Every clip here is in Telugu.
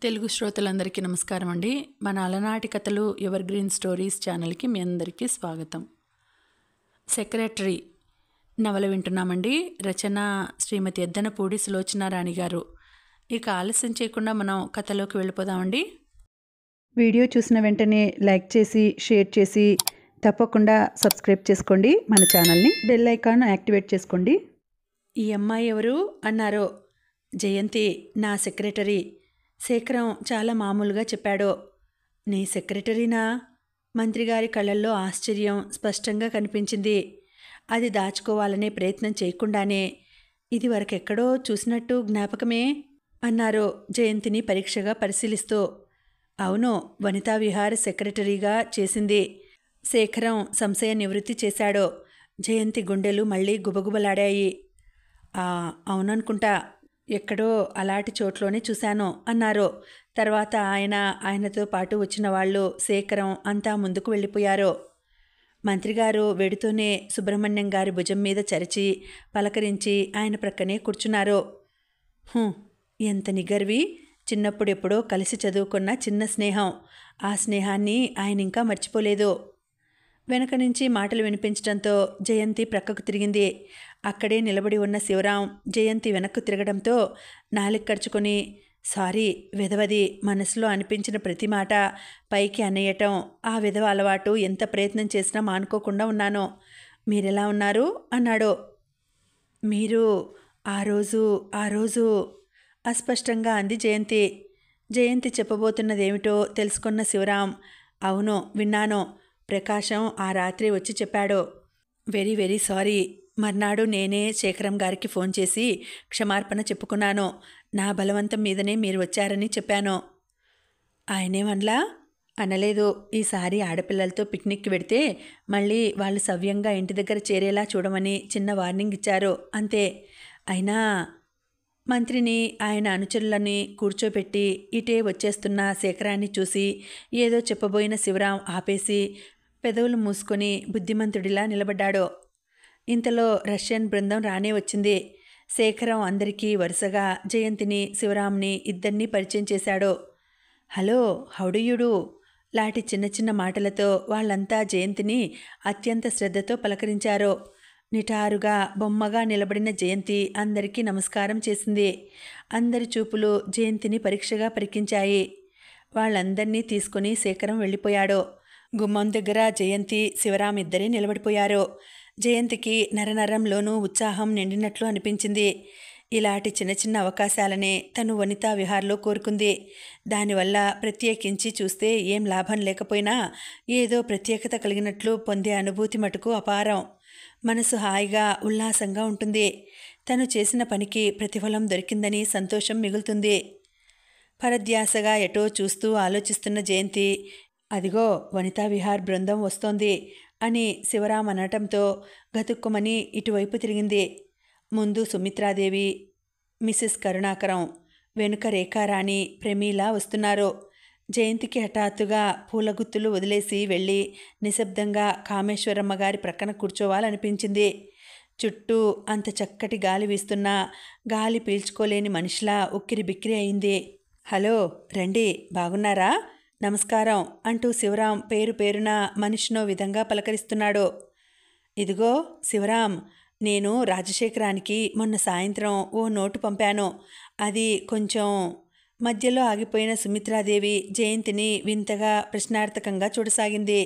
తెలుగు శ్రోతలందరికీ నమస్కారం అండి. మన అలనాటి కథలు ఎవర్ గ్రీన్ స్టోరీస్ ఛానల్కి మీ అందరికీ స్వాగతం. సెక్రటరీ నవల వింటున్నామండి. రచన శ్రీమతి ఎద్దనపూడి సులోచనారాణి గారు. ఇక ఆలస్యం చేయకుండా మనం కథలోకి వెళ్ళిపోదామండి. వీడియో చూసిన వెంటనే లైక్ చేసి షేర్ చేసి తప్పకుండా సబ్స్క్రైబ్ చేసుకోండి. మన ఛానల్ని బెల్ ఐకాన్ యాక్టివేట్ చేసుకోండి. ఈ అమ్మాయి ఎవరు అన్నారో. జయంతి, నా సెక్రటరీ. శేఖరం చాలా మామూలుగా చెప్పాడు. నీ సెక్రటరీనా? మంత్రిగారి కళ్ళల్లో ఆశ్చర్యం స్పష్టంగా కనిపించింది. అది దాచుకోవాలనే ప్రయత్నం చేయకుండానే, ఇది వరకెక్కడో చూసినట్టు జ్ఞాపకమే అన్నారు జయంతిని పరీక్షగా పరిశీలిస్తూ. అవును, వనితా విహార సెక్రటరీగా చేసింది. శేఖరం సంశయ నివృత్తి చేశాడు. జయంతి గుండెలు మళ్ళీ గుబగుబలాడాయి. అవుననుకుంటా, ఎక్కడో అలాంటి చోట్లోనే చూశాను అన్నారు. తర్వాత ఆయనతో పాటు వచ్చిన వాళ్ళు, శేఖరం అంతా ముందుకు వెళ్ళిపోయారు. మంత్రిగారు వెడుతూనే సుబ్రహ్మణ్యం గారి భుజం మీద చరిచి పలకరించి ఆయన ప్రక్కనే కూర్చున్నారు. ఎంత నిగర్వి! చిన్నప్పుడెప్పుడో కలిసి చదువుకున్న చిన్న స్నేహం. ఆ స్నేహాన్ని ఆయన ఇంకా మర్చిపోలేదు. వెనక నుంచి మాటలు వినిపించడంతో జయంతి ప్రక్కకు తిరిగింది. అక్కడే నిలబడి ఉన్న శివరాం జయంతి వెనక్కు తిరగడంతో నాలిక కరుచుకొని, సారీ వెధవది, మనసులో అనిపించిన ప్రతి మాట పైకి అనేయటం ఆ విధవ అలవాటు. ఎంత ప్రయత్నం చేసినా మానుకోకుండా ఉన్నాను. మీరెలా ఉన్నారు అన్నాడు. మీరు ఆ రోజు అస్పష్టంగా అంది జయంతి. జయంతి చెప్పబోతున్నదేమిటో తెలుసుకున్న శివరాం, అవును విన్నాను. ప్రకాశం ఆ రాత్రి వచ్చి చెప్పాడు. Very very sorry. మర్నాడు నేనే శేఖరం గారికి ఫోన్ చేసి క్షమార్పణ చెప్పుకున్నాను. నా బలవంతం మీదనే మీరు వచ్చారని చెప్పాను. ఆయనేమనలా? అనలేదు. ఈసారి ఆడపిల్లలతో పిక్నిక్కి వెడితే మళ్ళీ వాళ్ళు సవ్యంగా ఇంటి దగ్గర చేరేలా చూడమని చిన్న వార్నింగ్ ఇచ్చారు, అంతే. అయినా మంత్రిని ఆయన అనుచరులని కూర్చోపెట్టి ఇటే వచ్చేస్తున్న శేఖరాన్ని చూసి ఏదో చెప్పబోయిన శివరాం ఆపేసి పెదవులు మూసుకొని బుద్ధిమంతుడిలా నిలబడ్డాడు. ఇంతలో రష్యన్ బృందం రానే వచ్చింది. శేఖరం అందరికీ వరుసగా జయంతిని, శివరాంని ఇద్దరినీ పరిచయం చేశాడు. హలో, హౌడీయుడు లాంటి చిన్న చిన్న మాటలతో వాళ్ళంతా జయంతిని అత్యంత శ్రద్ధతో పలకరించారు. నిటారుగా బొమ్మగా నిలబడిన జయంతి అందరికీ నమస్కారం చేసింది. అందరి చూపులు జయంతిని పరీక్షగా పరికించాయి. వాళ్ళందరినీ తీసుకుని శేఖరం వెళ్ళిపోయాడు. గుమ్మం దగ్గర జయంతి, శివరాం ఇద్దరే నిలబడిపోయారు. జయంతికి నరనరంలోనూ ఉత్సాహం నిండినట్లు అనిపించింది. ఇలాంటి చిన్న చిన్న అవకాశాలనే తను వనితా విహార్లో కోరుకుంది. దానివల్ల ప్రత్యేకించి చూస్తే ఏం లాభం లేకపోయినా ఏదో ప్రత్యేకత కలిగినట్లు పొందే అనుభూతి మటుకు అపారం. మనసు హాయిగా ఉల్లాసంగా ఉంటుంది. తను చేసిన పనికి ప్రతిఫలం దొరికిందని సంతోషం మిగులుతుంది. పరధ్యాసగా ఎటో చూస్తూ ఆలోచిస్తున్న జయంతి, అదిగో వనితా విహార్ బృందం వస్తోంది అని శివరాం అనటంతో గతుక్కుమని ఇటువైపు తిరిగింది. ముందు సుమిత్రాదేవి, మిసెస్ కరుణాకరం, వెనుక రేఖారాణి, ప్రమీల వస్తున్నారు. జయంతికి హఠాత్తుగా పూలగుత్తులు వదిలేసి వెళ్ళి నిశ్శబ్దంగా కామేశ్వరమ్మ గారి ప్రక్కన కూర్చోవాలనిపించింది. చుట్టూ అంత చక్కటి గాలి వీస్తున్నా గాలి పీల్చుకోలేని మనిషిలా ఉక్కిరి బిక్కిరి అయింది. హలో, రండి, బాగున్నారా, నమస్కారం అంటూ శివరాం పేరు పేరున మనిషినో విధంగా పలకరిస్తున్నాడు. ఇదిగో శివరాం, నేను రాజశేఖరానికి మొన్న సాయంత్రం ఓ నోటు పంపాను. అది కొంచెం. మధ్యలో ఆగిపోయిన సుమిత్రాదేవి జయంతిని వింతగా ప్రశ్నార్థకంగా చూడసాగింది.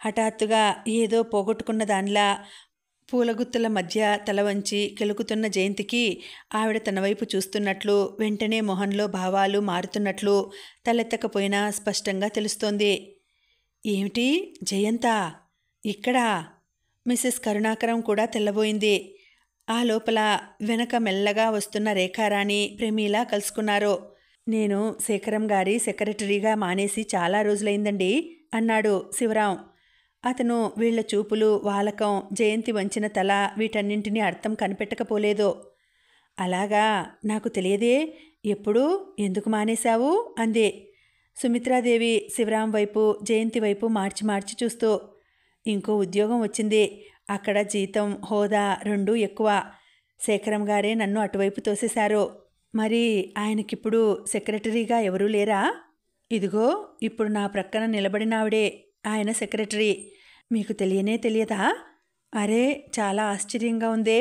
హఠాత్తుగా ఏదో పోగొట్టుకున్న దానిలా పూలగుత్తుల మధ్య తల వంచి కెలుకుతున్న జయంతికి ఆవిడ తన వైపు చూస్తున్నట్లు, వెంటనే మొహంలో భావాలు మారుతున్నట్లు తలెత్తకపోయినా స్పష్టంగా తెలుస్తోంది. ఏమిటి జయంతా ఇక్కడా? మిసెస్ కరుణాకరం కూడా తెల్లబోయింది. ఆ లోపల వెనక మెల్లగా వస్తున్న రేఖారాణి, ప్రమీల కలుసుకున్నారు. నేను శేఖరం గారి సెక్రటరీగా మానేసి చాలా రోజులైందండి అన్నాడు శివరాం. అతను వీళ్ల చూపులు, వాలకం, జయంతి వంచిన తల వీటన్నింటినీ అర్థం కనిపెట్టకపోలేదు. అలాగా, నాకు తెలియదే, ఎప్పుడు, ఎందుకు మానేశావు అంది సుమిత్రాదేవి శివరాం వైపు, జయంతి వైపు మార్చి మార్చి చూస్తూ. ఇంకో ఉద్యోగం వచ్చింది. అక్కడ జీతం, హోదా రెండూ ఎక్కువ. శేఖరం గారే నన్ను అటువైపు తోసేశారు. మరి ఆయనకిప్పుడు సెక్రటరీగా ఎవరూ లేరా? ఇదిగో ఇప్పుడు నా ప్రక్కన నిలబడినావిడే ఆయన సెక్రటరీ. మీకు తెలియనే తెలియదా? అరే, చాలా ఆశ్చర్యంగా ఉందే.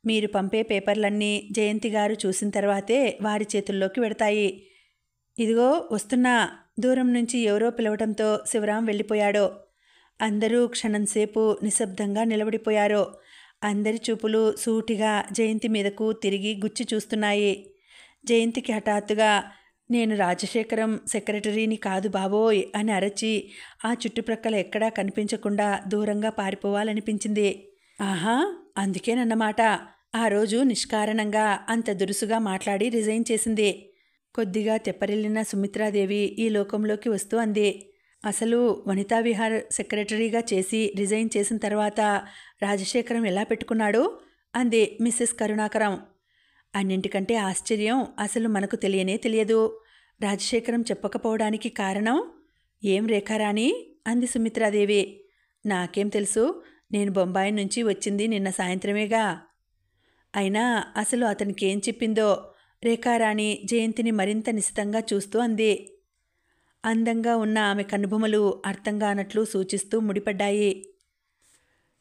మీరు పంపే పేపర్లన్నీ జయంతి గారు చూసిన తర్వాతే వారి చేతుల్లోకి వెడతాయి. ఇదిగో వస్తున్నా. దూరం నుంచి ఎవరో పిలవటంతో శివరాం వెళ్ళిపోయాడు. అందరూ క్షణంసేపు నిశ్శబ్దంగా నిలబడిపోయారు. అందరి చూపులు సూటిగా జయంతి మీదకు తిరిగి గుచ్చి చూస్తున్నాయి. జయంతికి హఠాత్తుగా నేను రాజశేఖరం సెక్రటరీని కాదు బాబోయ్ అని అరచి ఆ చుట్టుప్రక్కల ఎక్కడా కనిపించకుండా దూరంగా పారిపోవాలనిపించింది. ఆహా, అందుకేనన్నమాట ఆ రోజు నిష్కారణంగా అంత దురుసుగా మాట్లాడి రిజైన్ చేసింది. కొద్దిగా తెప్పరిల్లిన సుమిత్రాదేవి ఈ లోకంలోకి వస్తూ అంది. అసలు వనితా విహార్ సెక్రటరీగా చేసి రిజైన్ చేసిన తర్వాత రాజశేఖరం ఎలా పెట్టుకున్నాడు అంది మిస్సెస్ కరుణాకరం. అన్నింటికంటే ఆశ్చర్యం అసలు మనకు తెలియనే తెలియదు. రాజశేఖరం చెప్పకపోవడానికి కారణం ఏం రేఖారాణి అంది సుమిత్రాదేవి. నాకేం తెలుసు, నేను బొంబాయి నుంచి వచ్చింది నిన్న సాయంత్రమేగా. అయినా అసలు అతనికి ఏం చెప్పిందో రేఖారాణి జయంతిని మరింత నిశితంగా చూస్తూ అంది. అందంగా ఉన్న ఆమె కనుబొమలు అర్థంగానట్లు సూచిస్తూ ముడిపడ్డాయి.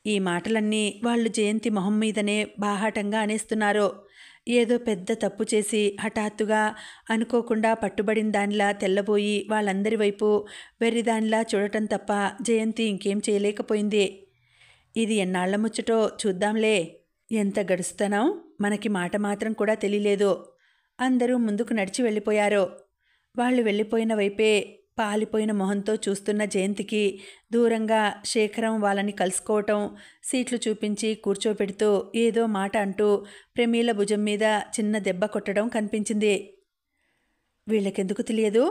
ఈ మాటలన్నీ వాళ్ళు జయంతి మొహం మీదనే బాహాటంగా అనేస్తున్నారు. ఏదో పెద్ద తప్పు చేసి హఠాత్తుగా అనుకోకుండా పట్టుబడిన దానిలా తెల్లబోయి వాళ్ళందరి వైపు వెర్రిదానిలా చూడటం తప్ప జయంతి ఇంకేం చేయలేకపోయింది. ఇది ఎన్నాళ్ల ముచ్చటో చూద్దాంలే. ఎంత గడుస్తున్నాం, మనకి మాట మాత్రం కూడా తెలియలేదు. అందరూ ముందుకు నడిచి వెళ్ళిపోయారు. వాళ్ళు వెళ్ళిపోయిన వైపే పాలిపోయిన మొహంతో చూస్తున్న జయంతికి దూరంగా శేఖరం వాళ్ళని కలుసుకోవటం, సీట్లు చూపించి కూర్చోపెడుతూ ఏదో మాట అంటూ ప్రమీల భుజం మీద చిన్న దెబ్బ కొట్టడం కనిపించింది. వీళ్ళకెందుకు తెలియదు?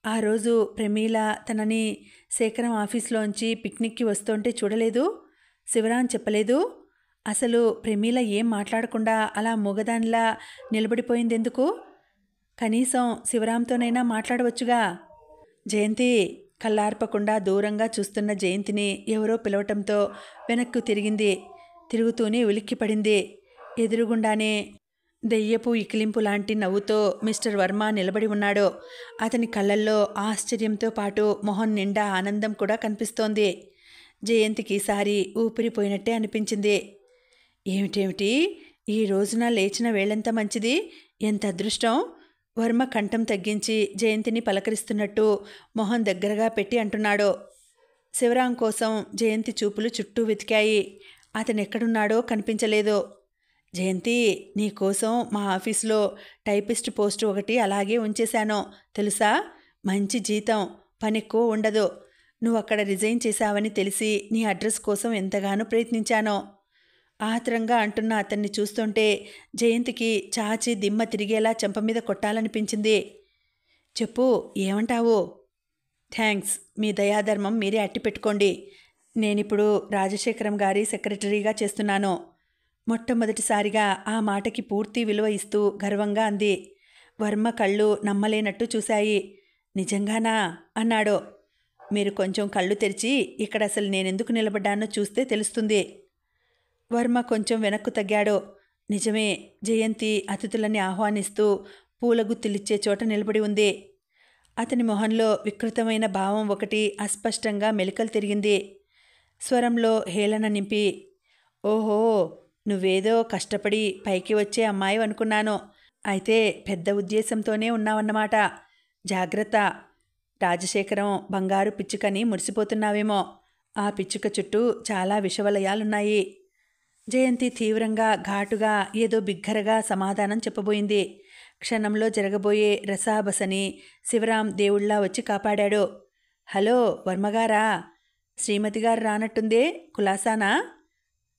ఆ రోజు ప్రమీల తనని శేఖరం ఆఫీస్లోంచి పిక్నిక్కి వస్తుంటే చూడలేదు? శివరాం చెప్పలేదు? అసలు ప్రమీల ఏం మాట్లాడకుండా అలా మూగదానిలా నిలబడిపోయిందెందుకు? కనీసం శివరాంతోనైనా మాట్లాడవచ్చుగా. జయంతి కళ్ళార్పకుండా దూరంగా చూస్తున్న జయంతిని ఎవరో పిలవటంతో వెనక్కు తిరిగింది. తిరుగుతూనే ఉలిక్కిపడింది. ఎదురుగుండానే దెయ్యపు ఇకిలింపు లాంటి నవ్వుతో మిస్టర్ వర్మ నిలబడి ఉన్నాడు. అతని కళ్ళల్లో ఆశ్చర్యంతో పాటు మొహం నిండా ఆనందం కూడా కనిపిస్తోంది. జయంతికి ఈసారి ఊపిరిపోయినట్టే అనిపించింది. ఏమిటేమిటి, ఈ రోజున లేచిన వేళెంత మంచిది, ఎంత అదృష్టం! వర్మ కంఠం తగ్గించి జయంతిని పలకరిస్తున్నట్టు మొహం దగ్గరగా పెట్టి అంటున్నాడు. శివరాం కోసం జయంతి చూపులు చుట్టూ వెతికాయి. అతనెక్కడున్నాడో కనిపించలేదు. జయంతి, నీకోసం మా ఆఫీసులో టైపిస్ట్ పోస్టు ఒకటి అలాగే ఉంచేశాను తెలుసా? మంచి జీతం, పనెక్కువ ఉండదు. నువ్వు అక్కడ రిజైన్ చేశావని తెలిసి నీ అడ్రస్ కోసం ఎంతగానో ప్రయత్నించానో. ఆత్రంగా అంటున్న అతన్ని చూస్తుంటే జయంతికి చాచి దిమ్మ తిరిగేలా చెంప మీద కొట్టాలనిపించింది. చెప్పు, ఏమంటావు? థ్యాంక్స్, మీ దయాధర్మం మీరే అట్టి పెట్టుకోండి. నేనిప్పుడు రాజశేఖరం గారి సెక్రటరీగా చేస్తున్నాను. మొట్టమొదటిసారిగా ఆ మాటకి పూర్తి విలువ ఇస్తూ గర్వంగా అంది. వర్మ కళ్ళు నమ్మలేనట్టు చూశాయి. నిజంగానా అన్నాడు. మీరు కొంచెం కళ్ళు తెరిచి ఇక్కడ అసలు నేనెందుకు నిలబడ్డానో చూస్తే తెలుస్తుంది. వర్మ కొంచెం వెనక్కు తగ్గాడు. నిజమే, జయంతి అతిథులని ఆహ్వానిస్తూ పూల గుత్తులిచ్చే చోట నిలబడి ఉంది. అతని మొహంలో వికృతమైన భావం ఒకటి అస్పష్టంగా మెలికలు తిరిగింది. స్వరంలో హేళన నింపి, ఓహో, నువ్వేదో కష్టపడి పైకి వచ్చే అమ్మాయి అనుకున్నాను. అయితే పెద్ద ఉద్దేశంతోనే ఉన్నావన్నమాట. జాగ్రత్త, రాజశేఖరం బంగారు పిచ్చుకని మురిసిపోతున్నావేమో. ఆ పిచ్చుక చుట్టూ చాలా విషవలయాలున్నాయి. జయంతి తీవ్రంగా ఘాటుగా ఏదో బిగ్గరగా సమాధానం చెప్పబోయింది. క్షణంలో జరగబోయే రసాబసని శివరాం దేవుళ్లా వచ్చి కాపాడాడు. హలో వర్మగారా, శ్రీమతి గారు రానట్టుందే, కులాసానా?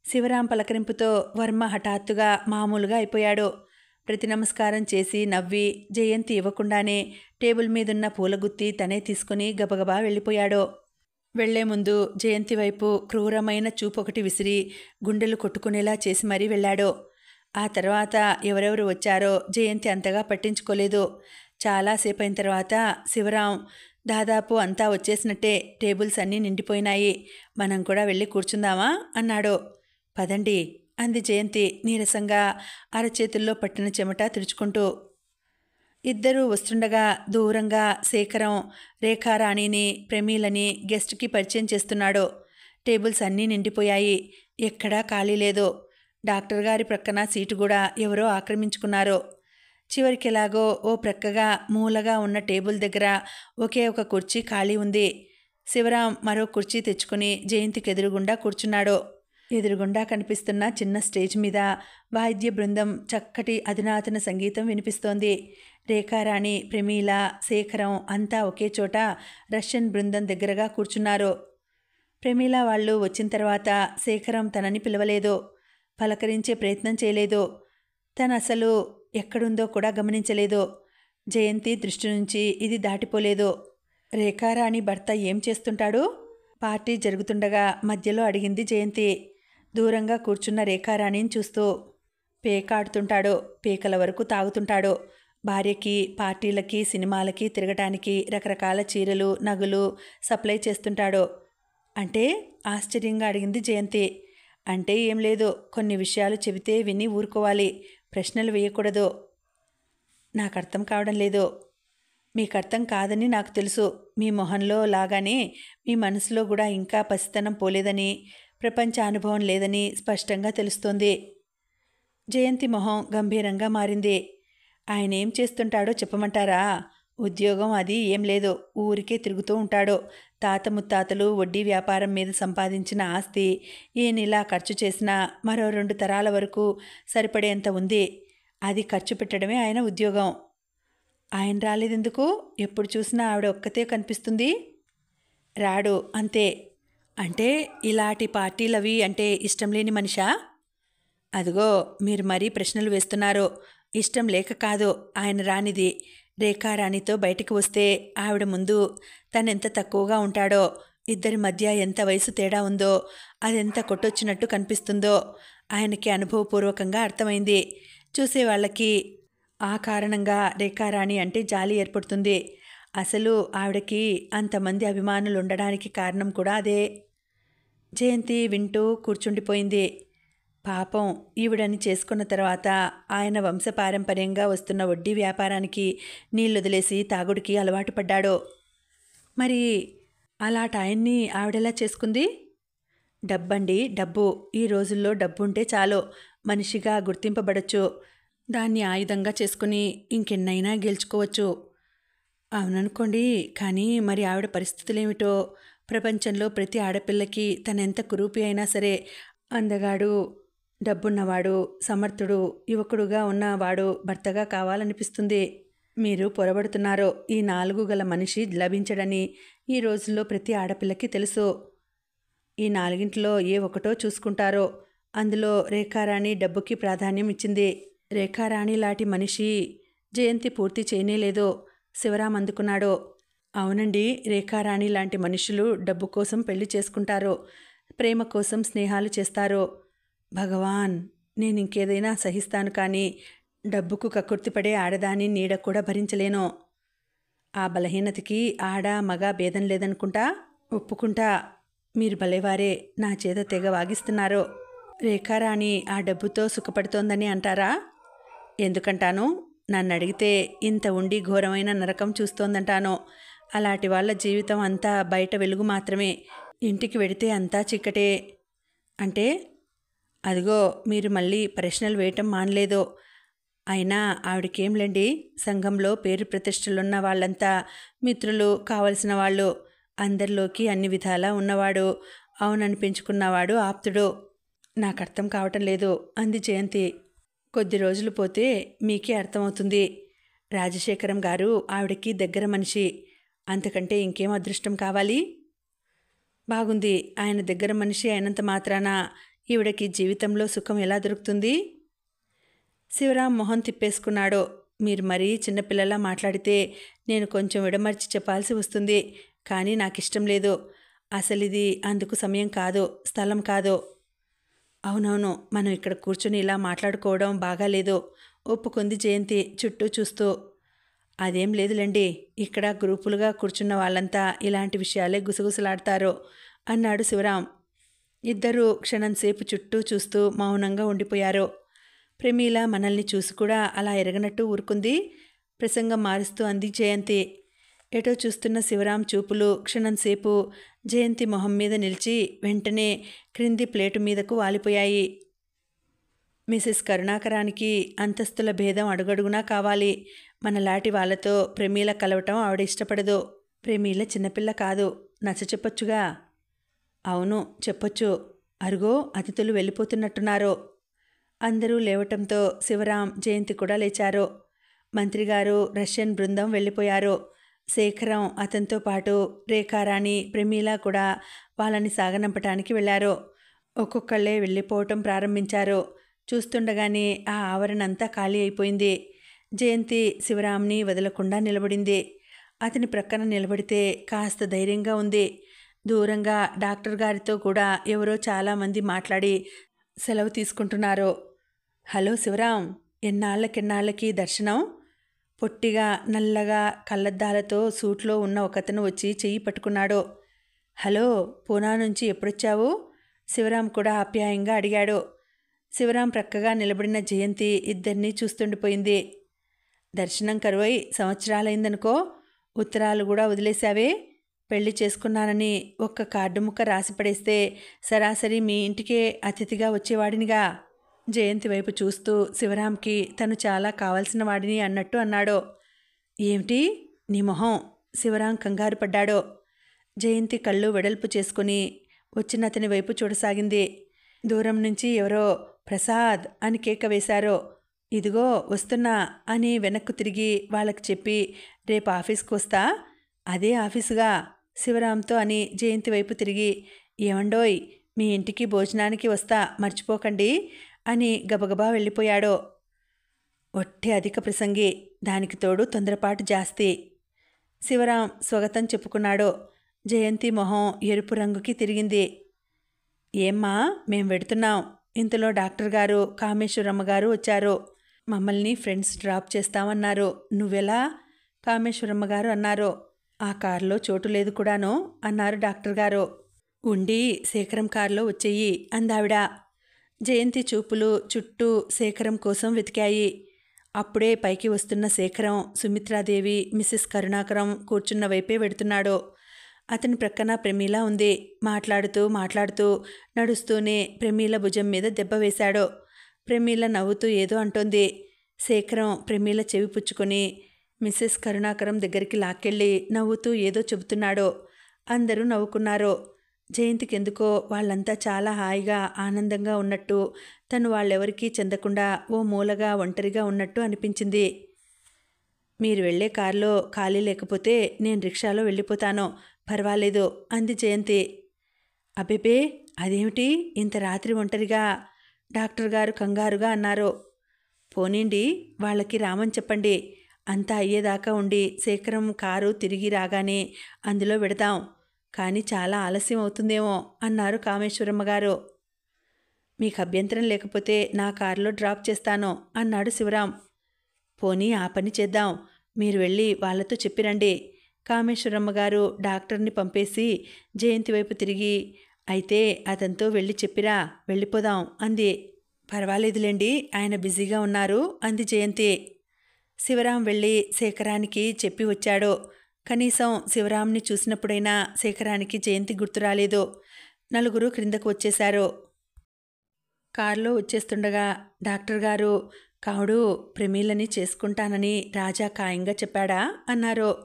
శివరాం పలకరింపుతో వర్మ హఠాత్తుగా మామూలుగా అయిపోయాడు. ప్రతి నమస్కారం చేసి నవ్వి జయంతి ఇవ్వకుండానే టేబుల్ మీదున్న పూలగుత్తి తనే తీసుకుని గబగబా వెళ్ళిపోయాడు. వెళ్లే ముందు జయంతి వైపు క్రూరమైన చూపొకటి విసిరి గుండెలు కొట్టుకునేలా చేసి మరీ వెళ్ళాడు. ఆ తర్వాత ఎవరెవరు వచ్చారో జయంతి అంతగా పట్టించుకోలేదు. చాలాసేపైన తర్వాత శివరాం, దాదాపు అంతా వచ్చేసినట్టే, టేబుల్స్ అన్నీ నిండిపోయినాయి, మనం కూడా వెళ్ళి కూర్చుందామా అన్నాడు. పదండి అంది జయంతి నీరసంగా అరచేతుల్లో పట్టిన చెమట తుడుచుకుంటూ. ఇద్దరూ వస్తుండగా దూరంగా శేఖరం రేఖారాణిని ప్రమీలని గెస్ట్కి పరిచయం చేస్తున్నాడు. టేబుల్స్ అన్నీ నిండిపోయాయి. ఎక్కడా ఖాళీ లేదు. డాక్టర్ గారి ప్రక్కన సీటు కూడా ఎవరో ఆక్రమించుకున్నారు. చివరికి ఎలాగో ఓ ప్రక్కగా మూలగా ఉన్న టేబుల్ దగ్గర ఒకే ఒక కుర్చీ ఖాళీ ఉంది. శివరాం మరో కుర్చీ తెచ్చుకుని జయంతికి ఎదురుగుండా కూర్చున్నాడు. ఎదురుగుండా కనిపిస్తున్న చిన్న స్టేజ్ మీద వాయిద్య బృందం చక్కటి అధునాతన సంగీతం వినిపిస్తోంది. రేఖారాణి, ప్రమీల, శేఖరం అంతా ఒకే చోట రష్యన్ బృందం దగ్గరగా కూర్చున్నారు. ప్రమీల వాళ్ళు వచ్చిన తర్వాత శేఖరం తనని పిలవలేదు. పలకరించే ప్రయత్నం చేయలేదు. తను అసలు ఎక్కడుందో కూడా గమనించలేదు. జయంతి దృష్టి నుంచి ఇది దాటిపోలేదు. రేఖారాణి భర్త ఏం చేస్తుంటాడు? పార్టీ జరుగుతుండగా మధ్యలో అడిగింది జయంతి. దూరంగా కూర్చున్న రేఖారాణిని చూస్తూ. పేకాడుతుంటాడు. పీకల వరకు తాగుతుంటాడు. భార్యకి పార్టీలకి సినిమాలకి తిరగటానికి రకరకాల చీరలు నగలు సప్లై చేస్తుంటాడు. అంటే? ఆశ్చర్యంగా అడిగింది జయంతి. అంటే ఏం లేదు. కొన్ని విషయాలు చెబితే విని ఊరుకోవాలి. ప్రశ్నలు వేయకూడదు. నాకు అర్థం కావడం లేదు. మీకు అర్థం కాదని నాకు తెలుసు. మీ మొహంలో లాగానే మీ మనసులో కూడా ఇంకా పసితనం పోలేదని, ప్రపంచ అనుభవం లేదని స్పష్టంగా తెలుస్తోంది. జయంతి మొహం గంభీరంగా మారింది. ఆయన ఏం చేస్తుంటాడో చెప్పమంటారా? ఉద్యోగం అది ఏం లేదు. ఊరికే తిరుగుతూ ఉంటాడు. తాత ముత్తాతలు వడ్డీ వ్యాపారం మీద సంపాదించిన ఆస్తి ఈయనిలా ఖర్చు చేసినా మరో 2 తరాల వరకు సరిపడేంత ఉంది. అది ఖర్చు పెట్టడమే ఆయన ఉద్యోగం. ఆయన రాలేదెందుకు? ఎప్పుడు చూసినా ఆవిడ ఒక్కతే కనిపిస్తుంది. రాడు అంతే. అంటే ఇలాంటి పార్టీలవి అంటే ఇష్టం లేని మనిషా? అదిగో మీరు మరీ ప్రశ్నలు వేస్తున్నారు. ఇష్టం లేక కాదు ఆయన రానిది. రేఖారాణితో బయటికి వస్తే ఆవిడ ముందు తనెంత తక్కువగా ఉంటాడో, ఇద్దరి మధ్య ఎంత వయసు తేడా ఉందో, అదెంత కొట్టొచ్చినట్టు కనిపిస్తుందో ఆయనకి అనుభవపూర్వకంగా అర్థమైంది. చూసేవాళ్ళకి ఆ కారణంగా రేఖారాణి అంటే జాలి ఏర్పడుతుంది. అసలు ఆవిడకి అంతమంది అభిమానులు ఉండడానికి కారణం కూడా అదే. జయంతి వింటూ కూర్చుండిపోయింది. పాపం ఈవిడని చేసుకున్న తర్వాత ఆయన వంశపారంపర్యంగా వస్తున్న వడ్డీ వ్యాపారానికి నీళ్ళొదిలేసి తాగుడికి అలవాటు పడ్డాడు. మరి అలాంటాయన్ని ఆవిడెలా చేసుకుంది? డబ్బండి, డబ్బు. ఈ రోజుల్లో డబ్బుంటే చాలు, మనిషిగా గుర్తింపబడచ్చు. దాన్ని ఆయుధంగా చేసుకుని ఇంకెన్నైనా గెలుచుకోవచ్చు. అవుననుకోండి. కానీ మరి ఆవిడ పరిస్థితులేమిటో? ప్రపంచంలో ప్రతి ఆడపిల్లకి తనెంత కురూపి అయినా సరే అందగాడు, డబ్బున్నవాడు, సమర్థుడు, యువకుడుగా ఉన్నవాడు భర్తగా కావాలనిపిస్తుంది. మీరు పొరబడుతున్నారు. ఈ 4 గల మనిషి లభించడని ఈ రోజుల్లో ప్రతి ఆడపిల్లకి తెలుసు. ఈ 4ంటిలో ఏ ఒకటో చూసుకుంటారో. అందులో రేఖారాణి డబ్బుకి ప్రాధాన్యం ఇచ్చింది. రేఖారాణి లాంటి మనిషి జయంతి పూర్తి చేయనేలేదు. శివరాం అందుకున్నాడు. అవునండి, రేఖారాణి లాంటి మనుషులు డబ్బు కోసం పెళ్లి చేసుకుంటారు. ప్రేమ కోసం స్నేహాలు చేస్తారు. భగవాన్, నేను ఇంకేదైనా సహిస్తాను, కానీ డబ్బుకు కక్కుర్తిపడే ఆడదాని నీడ కూడా భరించలేను. ఆ బలహీనతకి ఆడ మగ భేదం లేదనుకుంటా. ఒప్పుకుంటా. మీరు భలేవారే, నా చేత తెగ వాగిస్తున్నారు. రేఖారాణి ఆ డబ్బుతో సుఖపడుతోందని అంటారా? ఎందుకంటాను? నన్ను అడిగితే ఇంత ఉండి ఘోరమైన నరకం చూస్తోందంటాను. అలాంటి వాళ్ళ జీవితం అంతా బయట వెలుగు మాత్రమే. ఇంటికి వెడితే అంతా చీకటే. అంటే? అదిగో మీరు మళ్ళీ ప్రశ్నలు వేయటం మానలేదు. అయినా ఆవిడకేంలేండి, సంఘంలో పేరు ప్రతిష్టలున్న వాళ్ళంతా మిత్రులు, కావలసిన వాళ్ళు. అందరిలోకి అన్ని విధాలా ఉన్నవాడు, అవుననిపించుకున్నవాడు ఆప్తుడు. నాకు అర్థం కావటం లేదు అంది జయంతి. కొద్ది రోజులు పోతే మీకే అర్థమవుతుంది. రాజశేఖరం గారు ఆవిడకి దగ్గర మనిషి. అంతకంటే ఇంకేం అదృష్టం కావాలి? బాగుంది. ఆయన దగ్గర మనిషి అయినంత మాత్రాన ఈవిడకి జీవితంలో సుఖం ఎలా దొరుకుతుంది? శివరాం మొహం తిప్పేసుకున్నాడు. మీరు మరీ చిన్నపిల్లలా మాట్లాడితే నేను కొంచెం విడమర్చి చెప్పాల్సి వస్తుంది. కానీ నాకిష్టం లేదు. అసలిది అందుకు సమయం కాదు, స్థలం కాదు. అవునవును, మనం ఇక్కడ కూర్చుని ఇలా మాట్లాడుకోవడం బాగాలేదు ఒప్పుకుంది జయంతి చుట్టూ చూస్తూ. అదేం లేదులేండి, ఇక్కడ గ్రూపులుగా కూర్చున్న వాళ్ళంతా ఇలాంటి విషయాలే గుసగుసలాడతారు అన్నాడు శివరాం. ఇద్దరూ క్షణంసేపు చుట్టూ చూస్తూ మౌనంగా ఉండిపోయారు. ప్రమీల మనల్ని చూసి కూడా అలా ఎరగనట్టు ఊరుకుంది. ప్రసంగం మారుస్తూ అంది జయంతి. ఎటో చూస్తున్న శివరాం చూపులు క్షణంసేపు జయంతి మొహం మీద నిలిచి వెంటనే క్రింది ప్లేటు మీదకు వాలిపోయాయి. మిసెస్ కరుణాకరానికి అంతస్తుల భేదం అడుగడుగునా కావాలి. మనలాంటి వాళ్ళతో ప్రమీల కలవటం ఆవిడ ఇష్టపడదు. ప్రమీల చిన్నపిల్ల కాదు, నచ్చ చెప్పొచ్చుగా. అవును, చెప్పొచ్చు. అరుగో అతిథులు వెళ్ళిపోతున్నట్టున్నారు. అందరూ లేవటంతో శివరాం, జయంతి కూడా లేచారు. మంత్రిగారు, రష్యన్ బృందం వెళ్ళిపోయారు. శేఖరం, అతనితో పాటు రేఖారాణి, ప్రమీల కూడా వాళ్ళని సాగనంపటానికి వెళ్ళారు. ఒక్కొక్కళ్ళే వెళ్ళిపోవటం ప్రారంభించారు. చూస్తుండగానే ఆ ఆవరణ అంతా ఖాళీ అయిపోయింది. జయంతి శివరాంని వదలకుండా నిలబడింది. అతని ప్రక్కన నిలబడితే కాస్త ధైర్యంగా ఉంది. దూరంగా డాక్టర్ గారితో కూడా ఎవరో చాలామంది మాట్లాడి సెలవు తీసుకుంటున్నారు. హలో శివరాం, ఎన్నాళ్ళకి దర్శనం? పొట్టిగా నల్లగా కళ్ళద్దాలతో సూట్లో ఉన్న ఒకతను వచ్చి చెయ్యి పట్టుకున్నాడు. హలో, పూనా నుంచి ఎప్పుడొచ్చావు? శివరాం కూడా ఆప్యాయంగా అడిగాడు. శివరాం ప్రక్కగా నిలబడిన జయంతి ఇద్దరినీ చూస్తుండిపోయింది. దర్శనం కరువై సంవత్సరాలైందనుకో. ఉత్తరాలు కూడా వదిలేశావే. పెళ్లి చేసుకున్నానని ఒక్క కార్డు ముక్క రాసి పడేస్తే సరాసరి మీ ఇంటికే అతిథిగా వచ్చేవాడినిగా. జయంతి వైపు చూస్తూ శివరాంకి తను చాలా కావాల్సిన వాడిని అన్నట్టు అన్నాడు. ఏమిటి నీ మొహం? శివరాం కంగారు పడ్డాడు. జయంతి కళ్ళు వెడల్పు చేసుకుని వచ్చిన అతని వైపు చూడసాగింది. దూరం నుంచి ఎవరో ప్రసాద్ అని కేక వేశారు. ఇదిగో వస్తున్నా అని వెనక్కు తిరిగి వాళ్ళకి చెప్పి రేపు ఆఫీస్కి వస్తా. అదే ఆఫీసుగా శివరాంతో అని జయంతి వైపు తిరిగి ఏమండోయ్, మీ ఇంటికి భోజనానికి వస్తా, మర్చిపోకండి అని గబగబా వెళ్ళిపోయాడు. ఒట్టి అధిక ప్రసంగి, దానికి తోడు తొందరపాటు జాస్తి. శివరాం స్వాగతం చెప్పుకున్నాడు. జయంతి మొహం ఎరుపు రంగుకి తిరిగింది. ఏమ్మా, మేం వెడుతున్నాం. ఇంతలో డాక్టర్ గారు, కామేశ్వరమ్మ గారు వచ్చారు. మమ్మల్ని ఫ్రెండ్స్ డ్రాప్ చేస్తామన్నారు. నువ్వెలా? కామేశ్వరమ్మ గారు అన్నారు. ఆ కారులో చోటు లేదు కూడాను అన్నారు డాక్టర్ గారు. ఉండి శేఖరం కారులో వచ్చేయి అందావిడ. జయంతి చూపులు చుట్టూ శేఖరం కోసం వెతికాయి. అప్పుడే పైకి వస్తున్న శేఖరం, సుమిత్రాదేవి, మిసెస్ కరుణాకరం కూర్చున్న వైపే వెడుతున్నాడు. అతని ప్రక్కన ప్రమీల ఉంది. మాట్లాడుతూ నడుస్తూనే ప్రమీల భుజం మీద దెబ్బ వేశాడు. ప్రమీల నవ్వుతూ ఏదో అంటోంది. శేఖరం ప్రమీల చెవి పుచ్చుకొని మిసెస్ కరుణాకరం దగ్గరికి లాక్కెళ్ళి నవ్వుతూ ఏదో చెబుతున్నాడు. అందరూ నవ్వుకున్నారు. జయంతికెందుకో వాళ్ళంతా చాలా హాయిగా ఆనందంగా ఉన్నట్టు, తను వాళ్ళెవరికీ చెందకుండా ఓ మూలగా ఒంటరిగా ఉన్నట్టు అనిపించింది. మీరు వెళ్లే కారులో ఖాళీ లేకపోతే నేను రిక్షాలో వెళ్ళిపోతాను, పర్వాలేదు అంది జయంతి. అబేబే, అదేమిటి ఇంత రాత్రి ఒంటరిగా? డాక్టర్ గారు కంగారుగా అన్నారు. పోనీండి, వాళ్ళకి రామని చెప్పండి. అంతా అయ్యేదాకా ఉండి శేఖరం కారు తిరిగి రాగానే అందులో వెడదాం. కానీ చాలా ఆలస్యం అవుతుందేమో అన్నారు కామేశ్వరమ్మ గారు. మీకు అభ్యంతరం లేకపోతే నా కారులో డ్రాప్ చేస్తాను అన్నాడు శివరాం. పోనీ ఆ పని చేద్దాం. మీరు వెళ్ళి వాళ్ళతో చెప్పిరండి. కామేశ్వరమ్మ గారు డాక్టర్ని పంపేసి జయంతి వైపు తిరిగి, అయితే అతనితో వెళ్ళి చెప్పిరా, వెళ్ళిపోదాం అంది. పర్వాలేదులేండి, ఆయన బిజీగా ఉన్నారు అంది జయంతి. శివరాం వెళ్ళి శేఖరానికి చెప్పి వచ్చాడు. కనీసం శివరాంని చూసినప్పుడైనా శేఖరానికి జయంతి గుర్తు రాలేదు. నలుగురు క్రిందకు వచ్చేశారు. కారులో వచ్చేస్తుండగా డాక్టర్ గారు, కావుడు ప్రమీలని చేసుకుంటానని రాజా ఖాయంగా చెప్పాడా అన్నారు.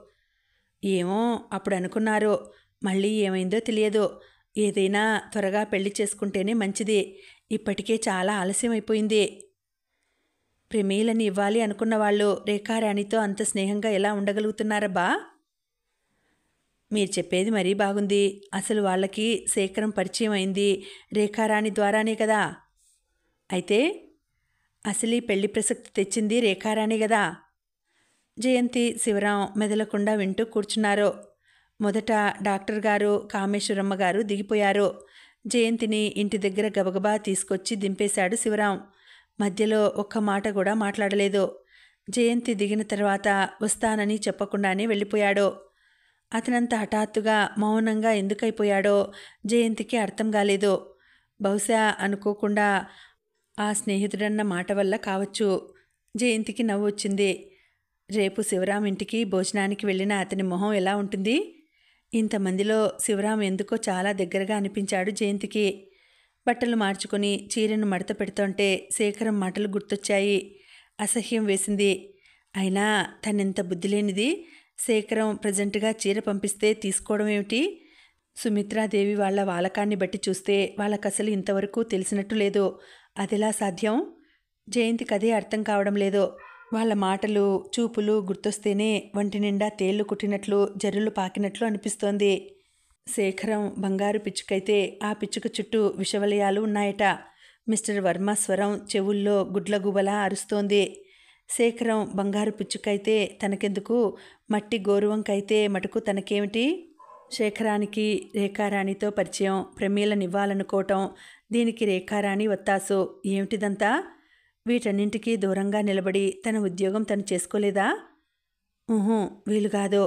ఏమో, అప్పుడు అనుకున్నారు. మళ్ళీ ఏమైందో తెలియదు. ఏదైనా త్వరగా పెళ్లి చేసుకుంటేనే మంచిది. ఇప్పటికే చాలా ఆలస్యం అయిపోయింది. ప్రమీలని ఇవ్వాలి అనుకున్న వాళ్ళు రేఖారాణితో అంత స్నేహంగా ఎలా ఉండగలుగుతున్నారబ్బా? మీరు చెప్పేది మరీ బాగుంది. అసలు వాళ్ళకి శేఖరం పరిచయం అయింది రేఖారాణి ద్వారానే కదా. అయితే అసలు ఈ పెళ్లి ప్రసక్తి తెచ్చింది రేఖారాణి కదా. జయంతి, శివరాం మెదలకుండా వింటూ కూర్చున్నారు. మొదట డాక్టర్ గారు, కామేశ్వరమ్మ గారు దిగిపోయారు. జయంతిని ఇంటి దగ్గర గబగబా తీసుకొచ్చి దింపేశాడు శివరాం. మధ్యలో ఒక్క మాట కూడా మాట్లాడలేదు. జయంతి దిగిన తర్వాత వస్తానని చెప్పకుండానే వెళ్ళిపోయాడు. అతనంత హఠాత్తుగా మౌనంగా ఎందుకైపోయాడో జయంతికి అర్థం కాలేదు. బహుశా అనుకోకుండా ఆ స్నేహితుడన్న మాట వల్ల కావచ్చు. జయంతికి నవ్వు వచ్చింది. రేపు శివరాం ఇంటికి భోజనానికి వెళ్ళిన అతని మొహం ఎలా ఉంటుంది? ఇంతమందిలో శివరాం ఎందుకో చాలా దగ్గరగా అనిపించాడు జయంతికి. బట్టలు మార్చుకొని చీరను మడత పెడుతుంటే శేఖరం మాటలు గుర్తొచ్చాయి. అసహ్యం వేసింది. అయినా తనెంత బుద్ధిలేనిది. శేఖరం ప్రజెంట్గా చీర పంపిస్తే తీసుకోవడం ఏమిటి? సుమిత్రాదేవి వాళ్ళ వాలకాన్ని బట్టి చూస్తే వాళ్ళకసలు ఇంతవరకు తెలిసినట్టు లేదు. అదెలా సాధ్యం? జయంతికి అదే అర్థం కావడం లేదు. వాళ్ళ మాటలు చూపులు గుర్తొస్తేనే వంటి నిండా తేళ్లు కుట్టినట్లు జర్రులు పాకినట్లు అనిపిస్తోంది. శేఖరం బంగారు పిచ్చుకైతే ఆ పిచ్చుక చుట్టూ విషవలయాలు ఉన్నాయట. మిస్టర్ వర్మ స్వరం చెవుల్లో గుడ్లగుబలా అరుస్తోంది. శేఖరం బంగారు పిచ్చుకైతే తనకెందుకు, మట్టి గోరువంకైతే మటుకు తనకేమిటి? శేఖరానికి రేఖారాణితో పరిచయం, ప్రమీలనివ్వాలనుకోవటం, దీనికి రేఖారాణి వత్తాసు. ఏమిటిదంతా? వీటన్నింటికీ దూరంగా నిలబడి తన ఉద్యోగం తను చేసుకోలేదా? వీలుగాదు.